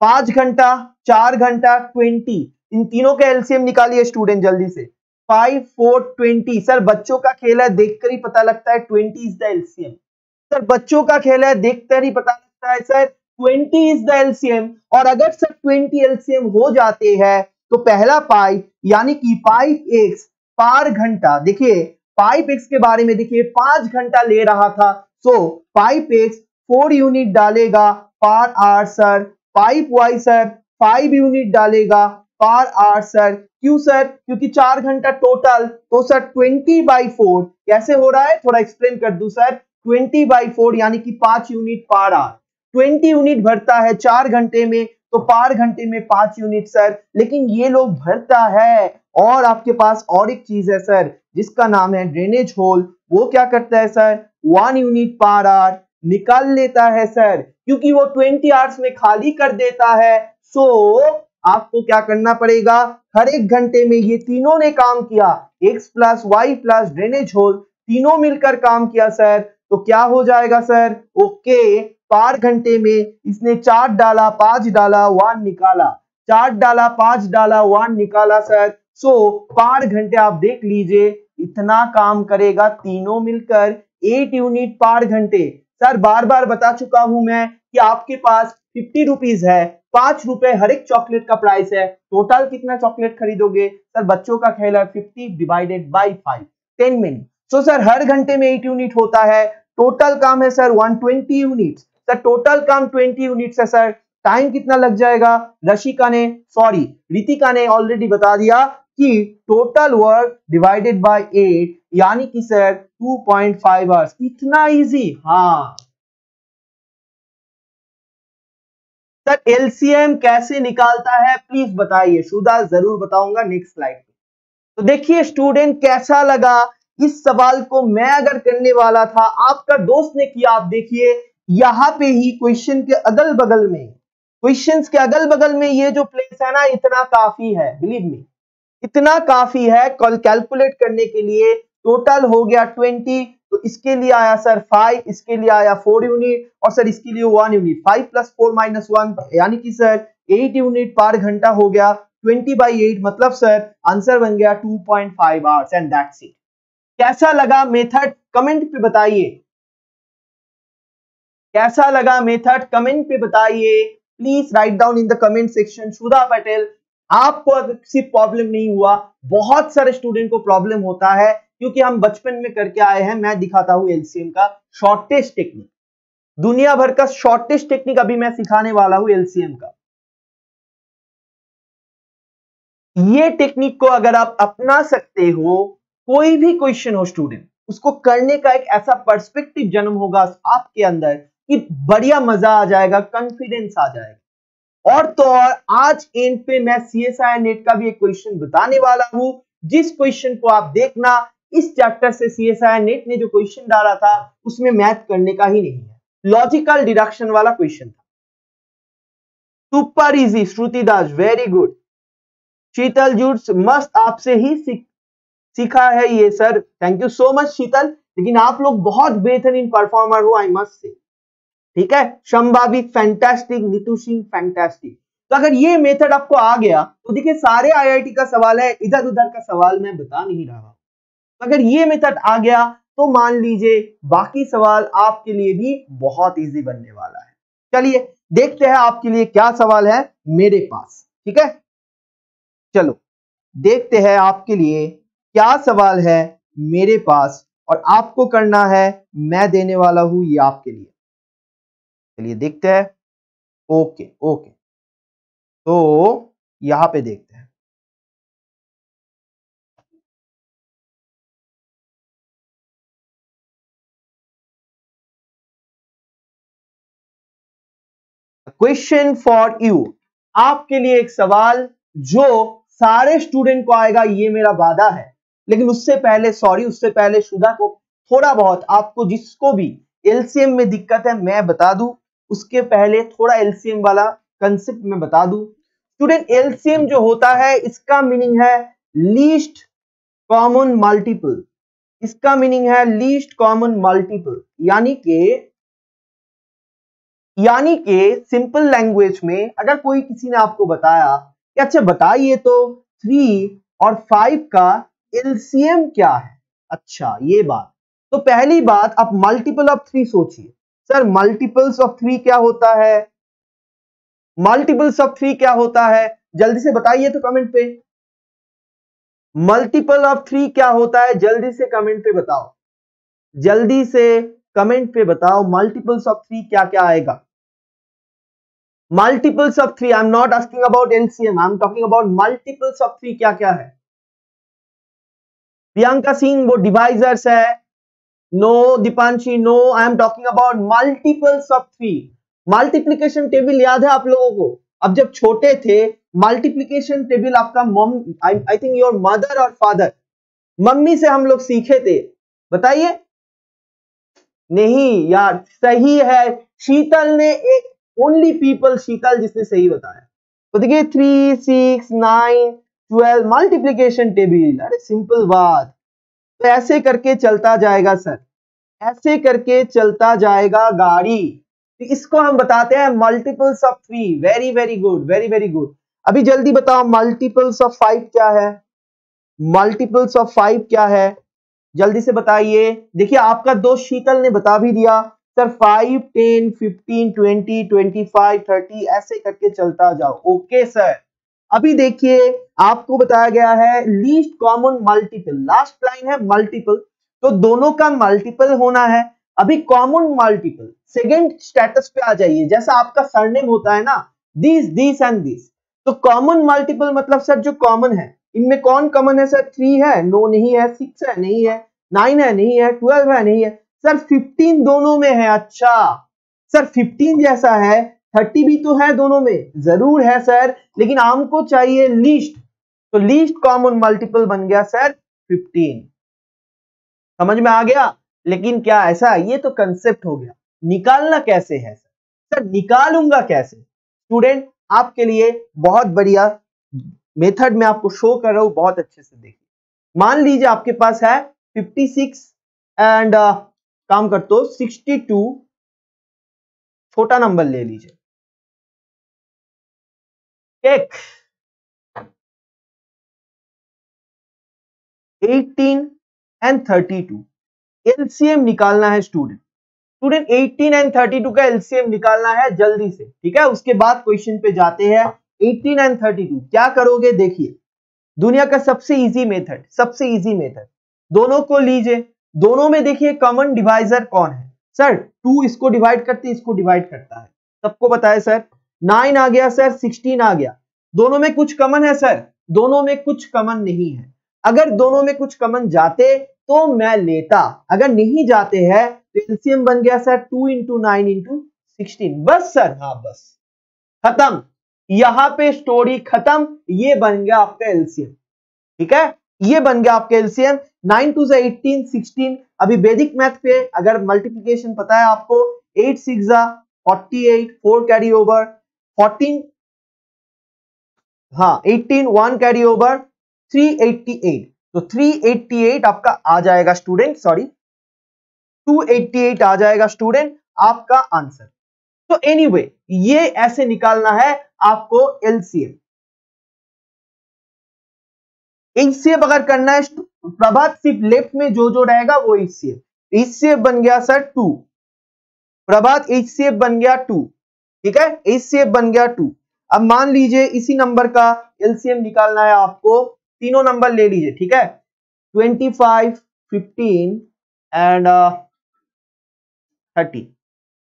A: 5 घंटा, 4 घंटा, 20, इन तीनों का एलसीएम निकालिए स्टूडेंट जल्दी से। 5, 4, 20। सर बच्चों का खेल है, देखकर ही पता लगता है 20 इज द एलसीएम। सर बच्चों का खेल है, देखकर ही पता लगता है सर 20 इज द एलसीएम। और अगर सर 20 एलसीएम हो जाते हैं तो पहला पाइप यानी कि पाइप एक्स पर घंटा, देखिए पाइप एक्स के बारे में देखिए 5 घंटा ले रहा था, सो पाइप एक्स 4 यूनिट डालेगा per hour sir. Pipe Y sir 5 unit डालेगा पर आवर सर। क्यों सर? क्योंकि 4 घंटा टोटल, तो सर 20/4 कैसे हो रहा है थोड़ा एक्सप्लेन कर दूं सर। 20/4 यानी कि 5 यूनिट पर आवर। 20 यूनिट भरता है 4 घंटे में, तो पर घंटे में 5 यूनिट सर। लेकिन ये लोग भरता है और आपके पास और एक चीज है सर जिसका नाम है ड्रेनेज होल। वो क्या करता है सर? 1 यूनिट पर आवर निकाल लेता है सर, क्योंकि वो 20 आवर्स में खाली कर देता है। सो आपको क्या करना पड़ेगा? हर एक घंटे में ये तीनों ने काम किया, X plus Y plus drainage hole, तीनों मिलकर काम किया सर। तो क्या हो जाएगा सर? ओके, पर घंटे में इसने 4 डाला, 5 डाला, 1 निकाला, 4 डाला, 5 डाला, 1 निकाला सर। सो पर घंटे आप देख लीजिए इतना काम करेगा तीनों मिलकर 8 यूनिट पर घंटे। सर बार बार बता चुका हूं मैं कि आपके पास 50 रुपीज है, 5 रुपए हर एक चॉकलेट का प्राइस है। टोटल कितना चॉकलेट खरीदोगे? सर बच्चों का खेल है 50 divided by 5, 10 minute. So sir हर घंटे में 8 यूनिट होता है, टोटल काम है सर 120 यूनिट। सर टोटल काम 20 यूनिट है सर। टाइम कितना लग जाएगा? रितिका ने ऑलरेडी बता दिया कि टोटल वर्क डिवाइडेड बाय 8 यानी कि सर 2.5 आवर्स। इतना इजी। हाँ सर एलसीएम कैसे निकालता है प्लीज बताइए। सुधा जरूर बताऊंगा नेक्स्ट स्लाइड पे। तो देखिए स्टूडेंट कैसा लगा इस सवाल को? मैं अगर करने वाला था, आपका दोस्त ने किया, आप देखिए यहां पे ही क्वेश्चन के अगल बगल में, क्वेश्चंस के अगल बगल में ये जो प्लेस है ना, इतना काफी है, बिलीव मी, इतना काफी है कैलकुलेट करने के लिए। टोटल हो गया 20, तो इसके लिए आया सर 5, इसके लिए आया 4 यूनिट, और सर इसके लिए 1 यूनिट। 5 + 4 - 1 यानी कि सर 8 यूनिट पर घंटा हो गया। 20/8 मतलब सर आंसर बन गया 2.5 आवर्स, एंड दैट्स इट। कैसा लगा मेथड कमेंट पे बताइए, कैसा लगा मेथड कमेंट पे बताइए। Please write down in the comment section. Sudha Patel, आपको अगर सिर्फ प्रॉब्लम नहीं हुआ, बहुत सारे स्टूडेंट को प्रॉब्लम होता है, क्योंकि हम बचपन में करके आए हैं। मैं दिखाता हूं एलसीएम का शॉर्टेस्ट टेक्निक, दुनिया भर का शॉर्टेस्ट टेक्निक अभी मैं सिखाने वाला हूं एलसीएम का। ये टेक्निक को अगर आप अपना सकते हो, कोई भी क्वेश्चन हो स्टूडेंट, उसको करने का एक ऐसा पर्सपेक्टिव जन्म होगा आपके अंदर कि बढ़िया मजा आ जाएगा, कॉन्फिडेंस आ जाएगा। और तो और आज एंड पे मैं सीएसआई नेट का भी एक क्वेश्चन बताने वाला हूं, जिस क्वेश्चन को आप देखना, इस चैप्टर से सीएसआई नेट ने जो क्वेश्चन डाला था उसमें मैथ करने का ही नहीं है, लॉजिकल डिडक्शन वाला क्वेश्चन था। Super easy, Shruti Das very good. Sheetal जूट्स मस्त, आपसे ही सीखा है ये sir, thank you so much Sheetal, लेकिन आप लोग बहुत बेहतरीन परफॉर्मर हो, आई मस्ट से, ठीक है। शंभा भी फैंटास्टिक, नीतू सिंह फैंटास्टिक। तो अगर ये मेथड आपको आ गया तो देखिए सारे आईआईटी का सवाल है, इधर उधर का सवाल मैं बता नहीं रहा। तो अगर ये मेथड आ गया तो मान लीजिए बाकी सवाल आपके लिए भी बहुत इजी बनने वाला है। चलिए देखते हैं आपके लिए क्या सवाल है मेरे पास, ठीक है। चलो देखते हैं आपके लिए क्या सवाल है मेरे पास, और आपको करना है, मैं देने वाला हूं ये आपके लिए। चलिए देखते हैं। ओके ओके, तो यहां पे देखते हैं। क्वेश्चन फॉर यू, आपके लिए एक सवाल जो सारे स्टूडेंट को आएगा, ये मेरा वादा है। लेकिन उससे पहले सॉरी, उससे पहले सुधा को थोड़ा बहुत, आपको जिसको भी एलसीएम में दिक्कत है मैं बता दूं, उसके पहले थोड़ा एलसीएम वाला कंसेप्ट में बता दूं। स्टूडेंट, एलसीएम जो होता है इसका मीनिंग है लीस्ट कॉमन मल्टीपल, इसका मीनिंग है लीस्ट कॉमन मल्टीपल, यानी कि सिंपल लैंग्वेज में अगर कोई किसी ने आपको बताया कि अच्छा बताइए तो 3 और 5 का एलसीएम क्या है, अच्छा ये बात, तो पहली बात आप मल्टीपल ऑफ 3 सोचिए। सर मल्टीपल्स ऑफ 3 क्या होता है, मल्टीपल्स ऑफ 3 क्या होता है, जल्दी से बताइए तो कमेंट पे। मल्टीपल ऑफ 3 क्या होता है, जल्दी से कमेंट पे बताओ, जल्दी से कमेंट पे बताओ, मल्टीपल्स ऑफ 3 क्या क्या आएगा। Multiples of 3, I am not asking about LCM, I am talking about multiples of 3 क्या क्या है। प्रियंका सिंह वो डिवाइजर्स है, no Deepanshi no, I am talking about multiples of 3। Multiplication table याद है आप लोगों को, अब जब छोटे थे मल्टीप्लिकेशन टेबल आपका मम, आई थिंक योर मदर और फादर, मम्मी से हम लोग सीखे थे, बताइए। नहीं यार, सही है, शीतल ने एक ओनली पीपल शीतल जिसने सही बताया। तो देखिए 3, 6, 9, 12 मल्टीप्लिकेशन टेबल, अरे सिंपल बात। तो ऐसे करके चलता जाएगा सर, ऐसे करके चलता जाएगा गाड़ी। तो इसको हम बताते हैं multiples of 3। Very very good, very very good. अभी जल्दी बताओ मल्टीपल्स ऑफ 5 क्या है, मल्टीपल्स ऑफ 5 क्या है, जल्दी से बताइए। देखिए आपका दोस्त शीतल ने बता भी दिया सर 5, 10, 15, 20, 25, 30 ऐसे करके चलता जाओ। ओके सर, अभी देखिए आपको बताया गया है least common multiple, last line है मल्टीपल, तो दोनों का मल्टीपल होना है। अभी कॉमन मल्टीपल सेकंड स्टेटस पे आ जाइए, जैसा आपका सरनेम होता है ना, दिस एंड दिस, तो कॉमन मल्टीपल मतलब सर जो कॉमन है, इनमें कौन कॉमन है सर, 3 है, नो नहीं है, 6 है, नहीं है, 9 है, नहीं है, 12 है, नहीं है, सर 15 दोनों में है। अच्छा सर 15 जैसा है, 30 भी तो है दोनों में, जरूर है सर, लेकिन हमको चाहिए लीस्ट, तो लीस्ट कॉमन मल्टीपल बन गया सर 15। समझ में आ गया, लेकिन क्या ऐसा, ये तो कंसेप्ट हो गया, निकालना कैसे है सर? सर निकालूंगा कैसे? स्टूडेंट आपके लिए बहुत बढ़िया मेथड मैं आपको शो कर रहा हूं, बहुत अच्छे से देखिए। मान लीजिए आपके पास है 56 एंड काम करते हो 62, छोटा नंबर ले लीजिए, एक 18 एंड 32 एलसीएम निकालना है स्टूडेंट। स्टूडेंट 18 एंड 32 का एलसीएम निकालना है जल्दी से, ठीक है। उसके बाद क्वेश्चन पे जाते हैं। 18 एंड 32 क्या करोगे? देखिए दुनिया का सबसे इजी मेथड, सबसे इजी मेथड, दोनों को लीजिए, दोनों में देखिए कॉमन डिवाइजर कौन है सर? 2 इसको डिवाइड करते, इसको डिवाइड करता है, सबको बताए सर। 9 आ गया सर, 16 आ गया, दोनों में कुछ कॉमन है सर? दोनों में कुछ कॉमन नहीं है। अगर दोनों में कुछ कॉमन जाते तो मैं लेता, अगर नहीं जाते हैं तो एलसीएम बन गया सर 2 इंटू 9 इंटू 16, बस सर, हाँ बस खत्म, यहां पे स्टोरी खत्म। ये बन गया आपका एलसीएम, ठीक है, ये बन गया आपका एलसीएम। 9 टू से 18, 16। अभी वैदिक मैथ पे अगर मल्टीप्लिकेशन पता है आपको, 8 6 48, 4 कैरी ओवर 14, हाँ 18, 1 कैरी ओवर 388, तो 388 आपका आ जाएगा स्टूडेंट, सॉरी 288 आ जाएगा स्टूडेंट आपका आंसर। तो एनीवे ये ऐसे निकालना है आपको एलसीएम। एचसीएफ अगर करना है प्रभात, सिर्फ लेफ्ट में जो जो रहेगा वो एचसीएफ। एचसीएफ बन गया सर 2, प्रभात एचसीएफ बन गया 2, ठीक है, एचसीएफ बन गया 2। अब मान लीजिए इसी नंबर का एलसीएम निकालना है आपको, तीनों नंबर ले लीजिए, ठीक है, 25, 15 एंड 30,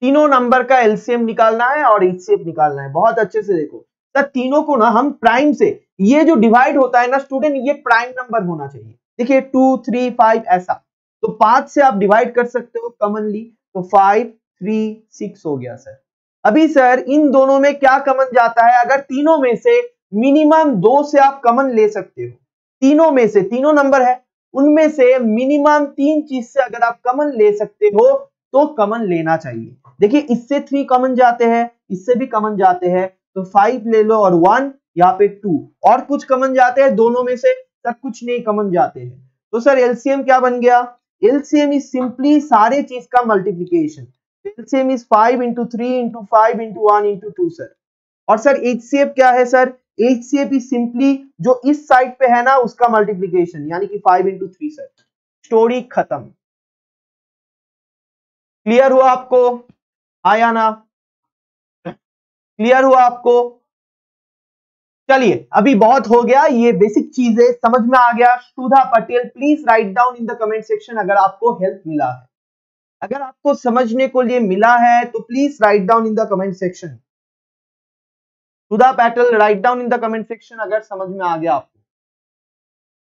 A: तीनों नंबर का एलसीएम निकालना है और एचसीएफ निकालना है। बहुत अच्छे से देखो सर, तीनों को ना हम प्राइम से, ये जो डिवाइड होता है ना स्टूडेंट, ये प्राइम नंबर होना चाहिए। देखिए 2, 3, 5 ऐसा, तो 5 से आप डिवाइड कर सकते हो कॉमनली, तो 5, 3, 6 हो गया सर। अभी सर इन दोनों में क्या कॉमन जाता है? अगर तीनों में से मिनिमम 2 से आप कॉमन ले सकते हो, तीनों में से, तीनों नंबर है उनमें से मिनिमम 3 चीज से अगर आप कॉमन ले सकते हो तो कॉमन लेना चाहिए। देखिए इससे 3 कॉमन जाते हैं, इससे भी कॉमन जाते हैं, तो 5 ले लो और 1 यहाँ पे 2, और कुछ कॉमन जाते हैं दोनों में से? सर कुछ नहीं कॉमन जाते हैं। तो सर एलसीएम क्या बन गया? एलसीएम इज सिंपली सारे चीज का multiplication. LCM is 5 into 3 into 5 into 1 into 2 sir. और सर एचसीएफ क्या है सर? एचसीएफ इज सिंपली जो इस साइड पे है ना उसका मल्टीप्लीकेशन, यानी कि 5 इंटू 3 सर। स्टोरी खत्म। क्लियर हुआ आपको? आया ना? क्लियर हुआ आपको? चलिए अभी बहुत हो गया, ये बेसिक चीजें समझ में आ गया। Sudha Patel please write down in the comment section अगर आपको हेल्प मिला है, अगर आपको समझने को लिए मिला है तो please write down in the comment section. Sudha Patel right down in the comment section अगर समझ में आ गया आपको।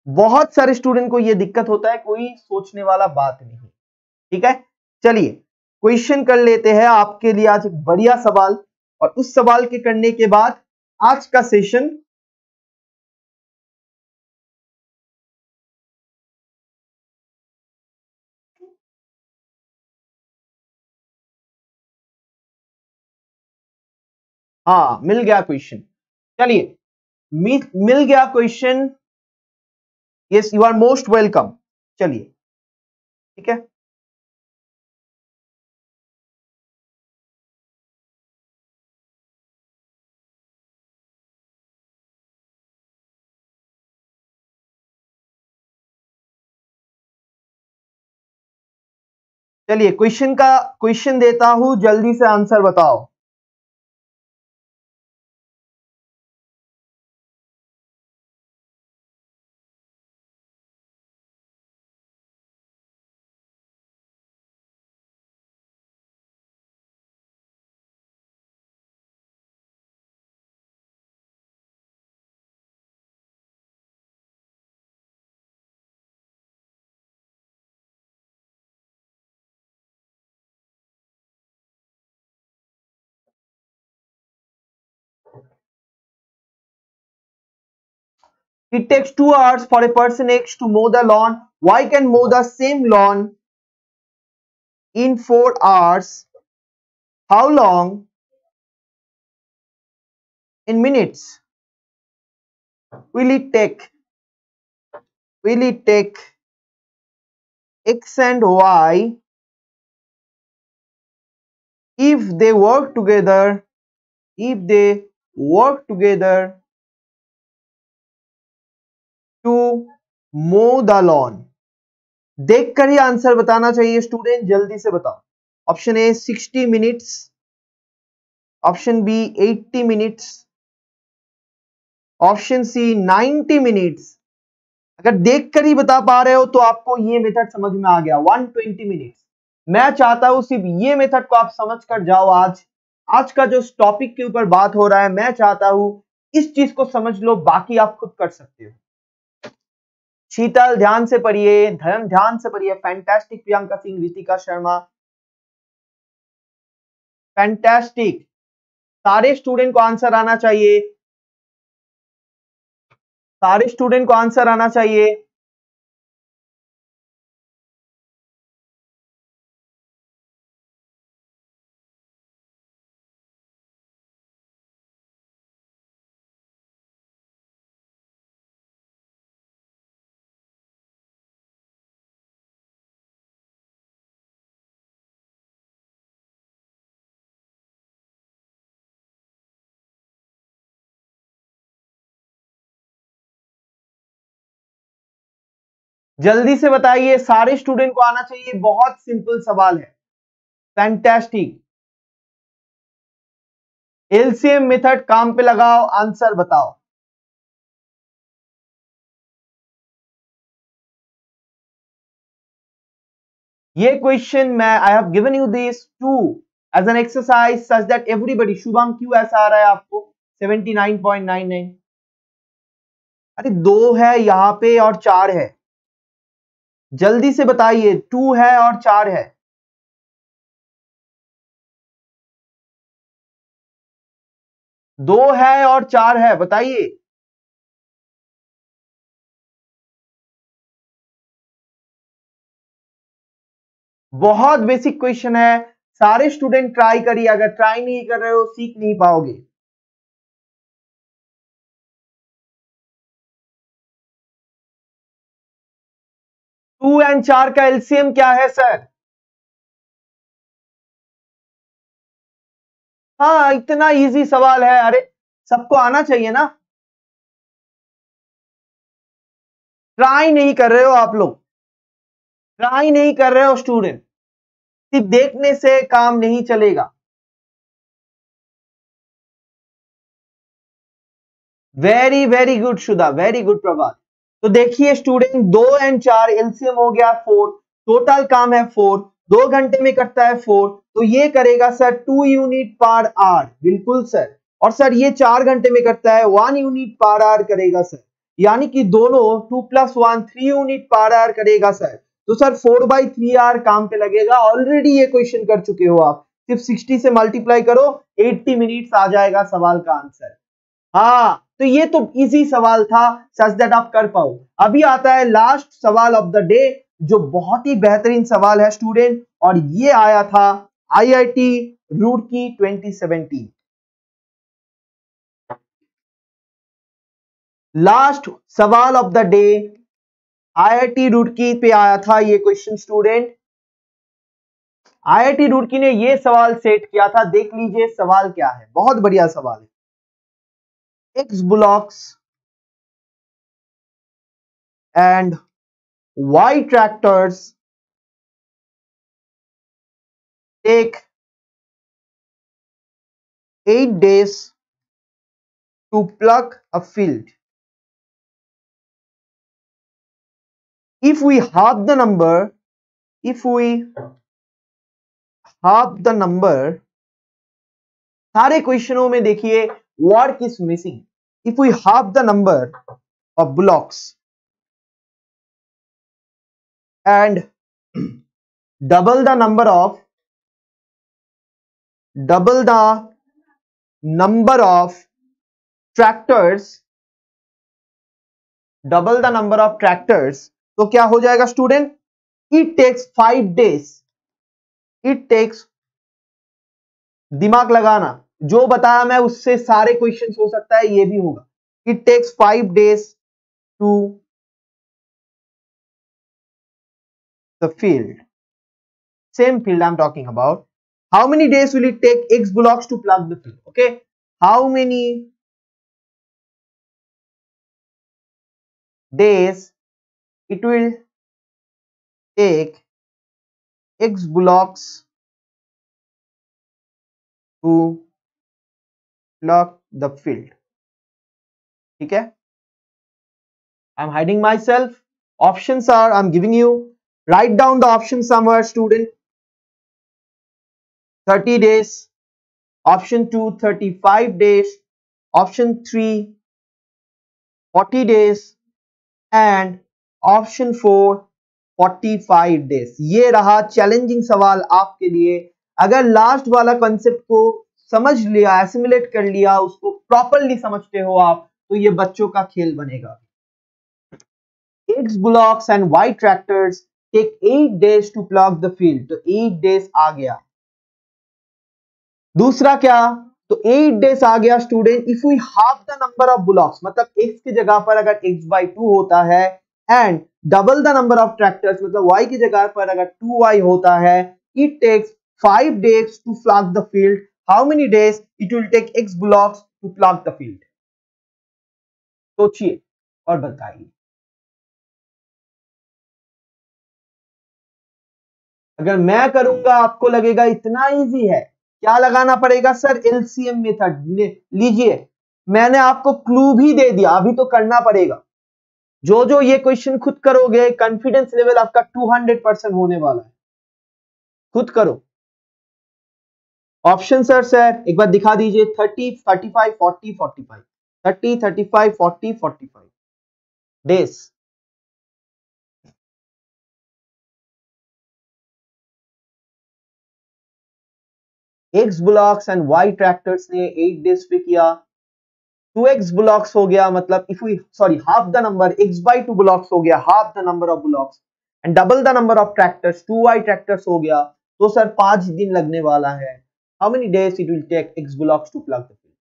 A: बहुत सारे स्टूडेंट को ये दिक्कत होता है, कोई सोचने वाला बात नहीं, ठीक है। चलिए क्वेश्चन कर लेते हैं आपके लिए आज एक बढ़िया सवाल, और उस सवाल के करने के बाद आज का सेशन हाँ मिल गया क्वेश्चन। चलिए मिल गया question. Yes you are most welcome. चलिए ठीक है, चलिए क्वेश्चन देता हूं, जल्दी से आंसर बताओ। It takes 2 hours for a person X to mow the lawn. Y can mow the same lawn in 4 hours how long in minutes will it take x and y if they work together to mow the lawn? देखकर ही आंसर बताना चाहिए स्टूडेंट, जल्दी से बताओ। Option A 60 minutes, option B 80 minutes, option C 90 minutes. अगर देखकर ही बता पा रहे हो तो आपको ये मेथड समझ में आ गया, 120 मिनट्स। मैं चाहता हूं सिर्फ ये मेथड को आप समझ कर जाओ। आज का जो टॉपिक के ऊपर बात हो रहा है, मैं चाहता हूं इस चीज को समझ लो, बाकी आप खुद कर सकते हो। शीतल ध्यान से पढ़िए, धर्म ध्यान से पढ़िए। Fantastic Priyanka Singh, Ritika Sharma, fantastic. सारे स्टूडेंट को आंसर आना चाहिए, सारे स्टूडेंट को आंसर आना चाहिए। जल्दी से बताइए, सारे स्टूडेंट को आना चाहिए, बहुत सिंपल सवाल है। फैंटास्टिक। एलसीएम मेथड काम पे लगाओ, आंसर बताओ। ये क्वेश्चन मैं I have given you this too as an exercise such that everybody. Shubham क्यों ऐसा आ रहा है आपको 79.99? अरे 2 है यहां पे और 4 है, जल्दी से बताइए। 2 है और 4 है, दो है और 4 है, बताइए। बहुत बेसिक क्वेश्चन है, सारे स्टूडेंट ट्राई करिए। अगर ट्राई नहीं कर रहे हो सीख नहीं पाओगे। टू एंड 4 का एलसीएम क्या है सर? हाँ, इतना इजी सवाल है, अरे सबको आना चाहिए ना। ट्राई नहीं कर रहे हो आप लोग, ट्राई नहीं कर रहे हो स्टूडेंट। सिर्फ देखने से काम नहीं चलेगा। वेरी वेरी गुड शुदा, वेरी गुड प्रभात। तो देखिए स्टूडेंट, 2 एंड 4 एलसीएम हो गया 4, टोटल काम है 4, 2 घंटे में कटता है 4, तो ये करेगा सर 2 यूनिट पर आवर। बिल्कुल सर। और सर ये 4 घंटे में कटता है 1 यूनिट पर आवर करेगा सर, यानी कि दोनों 2 + 1 3 यूनिट पर आवर करेगा सर। तो सर 4/3 आवर काम पे लगेगा। ऑलरेडी ये क्वेश्चन कर चुके हो आप, सिर्फ 60 से मल्टीप्लाई करो, 80 मिनट्स आ जाएगा सवाल का आंसर। हाँ, तो ये तो इजी सवाल था, सच दैट आप कर पाओ। अभी आता है लास्ट सवाल ऑफ द डे, जो बहुत ही बेहतरीन सवाल है स्टूडेंट, और ये आया था आईआईटी रुड़की 2017। लास्ट सवाल of the day, IIT Roorkee पे आया था ये क्वेश्चन स्टूडेंट। आईआईटी रुड़की ने ये सवाल सेट किया था, देख लीजिए सवाल क्या है, बहुत बढ़िया सवाल है। X blocks and Y tractors take 8 days to plug a field. If we halve the number, सारे क्वेश्चनों में देखिए वर्ड किस missing. If we halve the number of blocks and double the number of tractors, तो क्या हो जाएगा स्टूडेंट? It takes 5 days दिमाग लगाना, जो बताया मैं उससे सारे क्वेश्चंस हो सकता है ये भी होगा. It takes 5 days to the field. Same field I'm talking about. How many days will it take X blocks to plug the field? Okay. How many days it will take X blocks to plug the field? Okay. I'm hiding myself. Options are, I'm giving you. Write down the options somewhere, student. 30 days. Option 2, 35 days. Option 3, 40 days. And option 4, 45 days. ये रहा चैलेंजिंग सवाल आपके लिए. अगर लास्ट वाला कंसेप्ट को समझ लिया, एसिमुलेट कर लिया, उसको प्रॉपरली समझते हो आप, तो ये बच्चों का खेल बनेगा. X blocks and Y tractors take 8 days to plug the field. तो 8 days आ गया. दूसरा क्या? तो 8 days आ गया student. If we half the number of blocks, मतलब x की जगह पर अगर x/2 होता है and double the number of tractors, मतलब y की जगह पर अगर 2y होता है, it takes 5 days to plug the field. How many days it will take x blocks to plug the field? सोचिए और बताइए. अगर मैं करूंगा आपको लगेगा इतना इजी है. क्या लगाना पड़ेगा सर? LCM method. लीजिए, मैंने आपको क्लू भी दे दिया, अभी तो करना पड़ेगा. जो जो ये क्वेश्चन खुद करोगे, कॉन्फिडेंस लेवल आपका 200% होने वाला है. खुद करो. ऑप्शन सर एक बार दिखा दीजिए. 30, 35, 40, 45. 30, 35, 40, 45 days. X blocks and Y tractors ने 8 डेज पे किया. 2x ब्लॉक्स हो गया, मतलब if we half the number, x/2 blocks हो गया, half the number of blocks, and double the number of tractors, 2y tractors हो गया. तो सर 5 दिन लगने वाला है. How many days it will take x blocks to plug the field?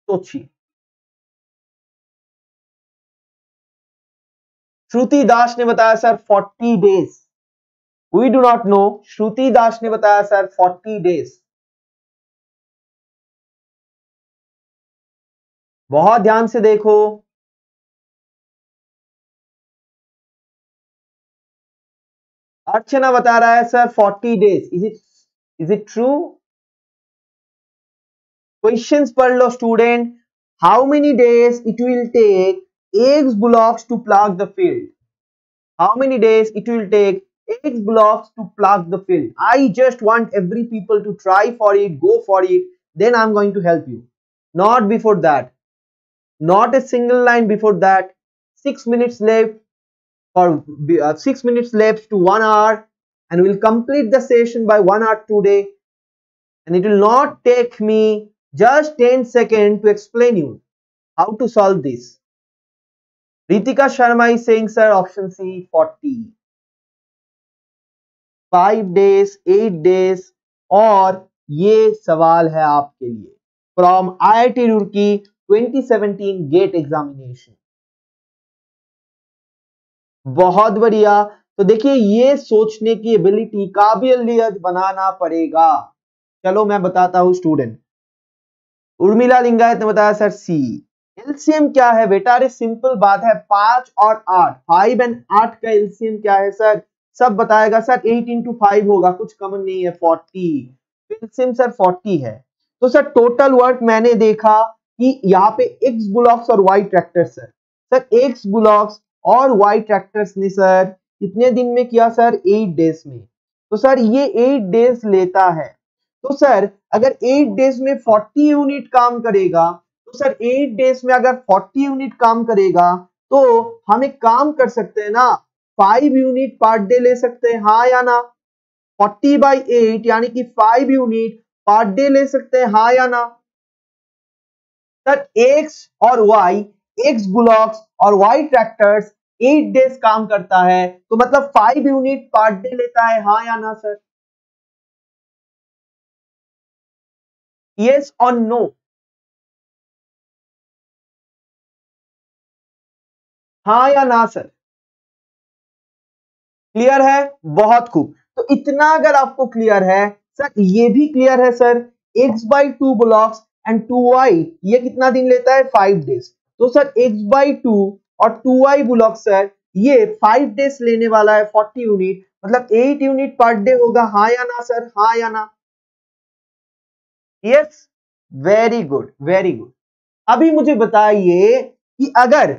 A: सोचिए. श्रुति दास ने बताया sir 40 days. We do not know. Shruti Das ने बताया सर 40 डेज. बहुत ध्यान से देखो. अर्चना बता रहा है sir 40 days. Is it true? Questions पढ़ लो student. How many days it will take x blocks to plug the field? How many days it will take x blocks to plug the field? I just want every people to try for it, go for it, then I'm going to help you. Not before that. Not a single line before that. 6 minutes left, or 6 minutes left to 1 hour, and we'll complete the session by 1 hour today. And it will not take me just 10 seconds to explain you how to solve this. Ritika Sharma is saying, sir, option C, 40. 5 days, 8 days, और ये सवाल है आपके लिए from IIT Roorkee 2017 GATE examination. बहुत बढ़िया. तो देखिए, ये सोचने की एबिलिटी, काबिलियत बनाना पड़ेगा. चलो मैं बताता हूं स्टूडेंट. उर्मिला लिंगायत ने बताया सर सी. एलसीएम क्या है बेटा? अरे सिंपल बात है, 5 और 8. 5 एंड 8 का एलसीएम क्या है सर? सब बताएगा सर. 8 into 5 होगा, कुछ कॉमन नहीं है. 40. एलसीएम सर 40 है. तो सर टोटल वर्क मैंने देखा कि यहाँ पे एक्स ब्लॉक्स और Y tractors sir X blocks और वाई ट्रैक्टर्स ने सर कितने दिन में किया सर? 8 डेज में. तो सर ये 8 डेज लेता है. तो सर अगर 8 डेज में 40 यूनिट काम करेगा, तो सर 8 डेज में अगर 40 यूनिट काम करेगा, तो हम एक काम कर सकते हैं ना, 5 यूनिट पर डे ले सकते हैं. हाँ या ना? 40/8 यानी कि 5 यूनिट पर डे ले सकते हैं. हाँ या ना? सर एक्स और वाई, एक्स ब्लॉक्स और वाई ट्रैक्टर्स 8 डेज काम करता है, तो मतलब 5 यूनिट पर डे लेता है, हाँ या ना सर? यस और नो? हाँ या ना सर? क्लियर है? बहुत खूब। तो इतना अगर आपको क्लियर है सर, ये भी क्लियर है sir, x by 2 blocks and 2y ये कितना दिन लेता है? 5 डेज। तो सर x बाई 2 और 2y ब्लॉक सर ये 5 डेज लेने वाला है, 40 यूनिट, मतलब 8 यूनिट पर डे होगा, हाँ या ना सर? हाँ या ना? Yes, very good very good. अभी मुझे बताइए कि अगर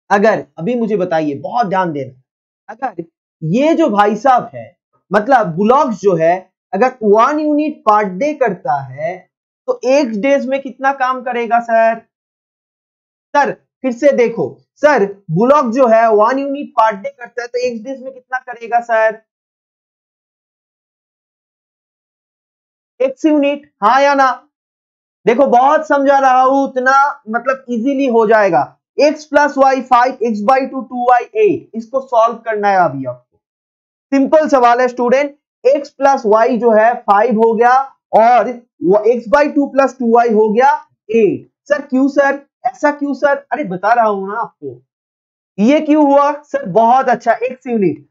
A: अगर अभी मुझे बताइए, बहुत ध्यान देना, अगर ये जो भाई साहब है, मतलब ब्लॉक्स जो है, अगर 1 यूनिट पर डे करता है तो एक डेज में कितना काम करेगा सर? सर फिर से देखो सर, ब्लॉक जो है 1 यूनिट पर डे करता है तो एक डेज में कितना करेगा सर? x यूनिट, हाँ या ना? देखो बहुत समझा रहा हूं, उतना मतलब इजीली हो जाएगा। x plus Y 5, x by 2 2y 8, इसको सॉल्व करना है अभी आपको। सिंपल सवाल है स्टूडेंट, x प्लस वाई जो है 5 हो गया और x बाई 2 प्लस 2y हो गया 8। सर क्यों सर? ऐसा क्यों सर? अरे बता रहा हूं ना आपको, ये क्यों हुआ सर? बहुत अच्छा, x यूनिट।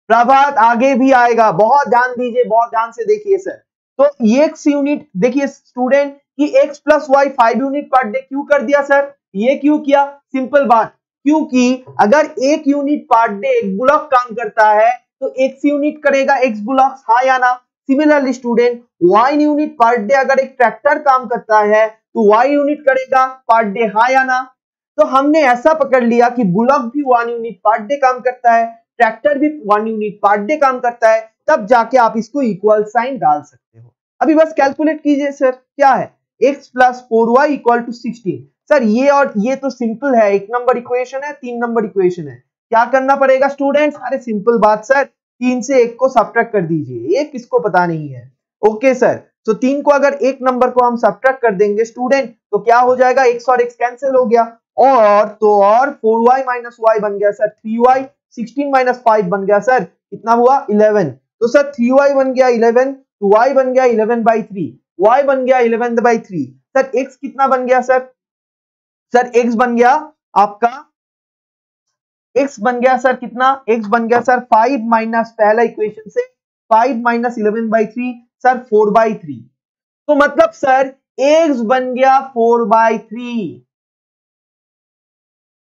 A: प्रभात आगे भी आएगा, बहुत ध्यान दीजिए, बहुत ध्यान से देखिए सर। तो ये x यूनिट देखिए स्टूडेंट कि x plus Y 5 unit per day क्यों कर दिया सर? ये क्यों किया? सिंपल बात, क्योंकि अगर एक यूनिट पर डे एक ब्लॉक काम करता है तो x यूनिट करेगा x ब्लॉक्स, हाँ या ना? Similarly student, y unit per day अगर एक ट्रैक्टर काम करता है तो y यूनिट करेगा पर डे, हाँ या ना? तो हमने ऐसा पकड़ लिया कि बुलॉक भी 1 यूनिट पर डे काम करता है, ट्रैक्टर भी 1 यूनिट पर डे काम करता है, तब जाके आप इसको इक्वल साइन डाल सकते हो। अभी बस कैलकुलेट कीजिए सर, क्या है? x plus 4y equal to 16। Sir ये और ये तो सिंपल है, 1 नंबर इक्वेशन है, 3 नंबर इक्वेशन है। क्या करना पड़ेगा स्टूडेंट्स? अरे सिंपल बात सर, 3 से 1 को सब्ट्रैक्ट कर दीजिए, 1 किसको पता नहीं है। ओके सर, तो 3 को अगर 1 नंबर को हम सब्ट्रैक्ट कर देंगे स्टूडेंट, तो क्या हो जाएगा? x और x कैंसिल हो गया, और तो और 4y माइनस y बन गया सर 3y, 16 माइनस 5 बन गया सर कितना हुआ? 11। तो सर 3y बन गया 11, तो y बन गया 11 बाई 3, y बन गया 11 बाई 3। सर x कितना बन गया सर? सर x बन गया आपका, x बन गया सर कितना? x बन गया सर 5 माइनस पहला इक्वेशन से 5 माइनस 11 बाई 3 सर 4 बाई 3। तो मतलब सर x बन गया 4 बाई 3।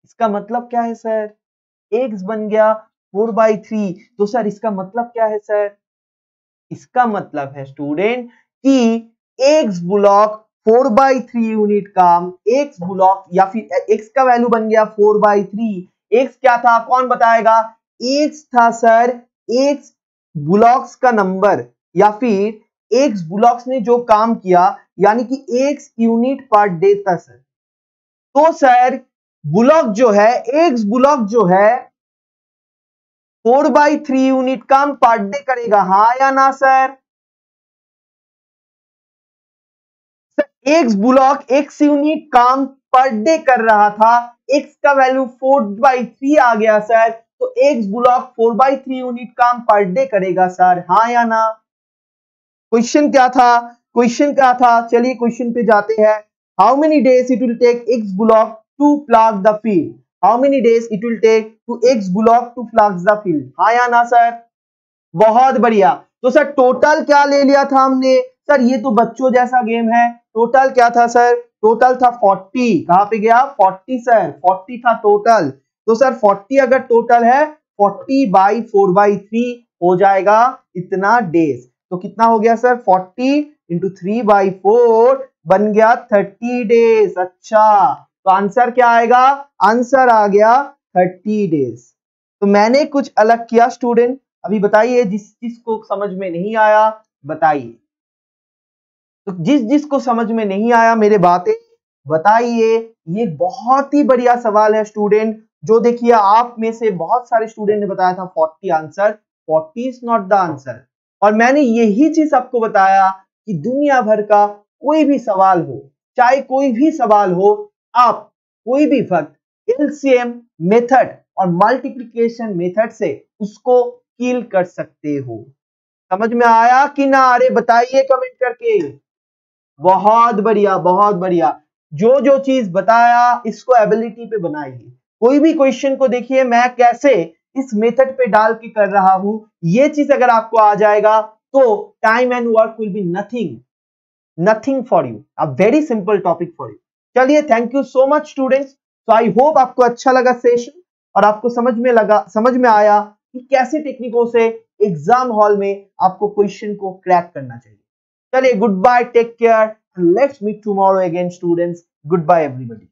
A: इसका मतलब क्या है सर? x बन गया 4 बाई 3। तो सर इसका मतलब क्या है सर? इसका मतलब है स्टूडेंट कि x ब्लॉक 4 बाई 3 यूनिट काम, x ब्लॉक या फिर x का वैल्यू बन गया 4 बाई 3। x क्या था कौन बताएगा? x था सर x ब्लॉक्स का नंबर, या फिर x ब्लॉक्स ने जो काम किया, यानी कि x यूनिट पर डे था सर। तो सर ब्लॉक जो है, एक्स ब्लॉक जो है 4 बाई 3 यूनिट काम पर डे करेगा, हाँ या ना sir? X block x unit काम पर डे कर रहा था, एक्स का वैल्यू 4 बाई 3 आ गया सर, तो एक्स ब्लॉक 4 बाई 3 यूनिट काम पर डे करेगा सर, हाँ या ना? क्वेश्चन क्या था? क्वेश्चन क्या था? चलिए क्वेश्चन पे जाते हैं। How many days it will take X block to plug the field? How many days it will take to X block to plug the field, हाँ या ना सर? बहुत बढ़िया। तो सर टोटल क्या ले लिया था हमने? सर ये तो बच्चों जैसा गेम है, टोटल क्या था सर? टोटल था 40। कहां पे गया? 40 सर, 40 था टोटल। तो सर 40 अगर टोटल है, 40 बाई 4 बाई 3 हो जाएगा इतना डेज। तो कितना हो गया सर? 40 इंटू 3 बाई 4 बन गया 30 डेज। अच्छा, तो आंसर क्या आएगा? आंसर आ गया 30 डेज। तो मैंने कुछ अलग किया स्टूडेंट, अभी बताइए जिस जिसको समझ में नहीं आया बताइए। तो जिस जिसको समझ में नहीं आया मेरे बातें बताइए। ये बहुत ही बढ़िया सवाल है स्टूडेंट, जो देखिए आप में से बहुत सारे स्टूडेंट ने बताया था 40 answer. 40 is not the answer. और मैंने यही चीज आपको बताया कि दुनिया भर का कोई भी सवाल हो, चाहे कोई भी सवाल हो, आप कोई भी फर्क एलसीएम मेथड और मल्टीप्लिकेशन मेथड से उसको किल कर सकते हो। समझ में आया कि ना? अरे बताइए कमेंट करके। बहुत बढ़िया, बहुत बढ़िया। जो जो चीज बताया इसको एबिलिटी पे बनाइए। कोई भी क्वेश्चन को देखिए मैं कैसे इस मेथड पे डाल के कर रहा हूं, ये चीज अगर आपको आ जाएगा तो time and work will be nothing for you, a very simple topic for you. चलिए, thank you so much students. तो आई होप आपको अच्छा लगा सेशन और आपको समझ में आया कि कैसे टेक्निकों से एग्जाम हॉल में आपको क्वेश्चन को क्रैक करना चाहिए। चलिए, goodbye, take care, let's meet tomorrow again students. Goodbye everybody.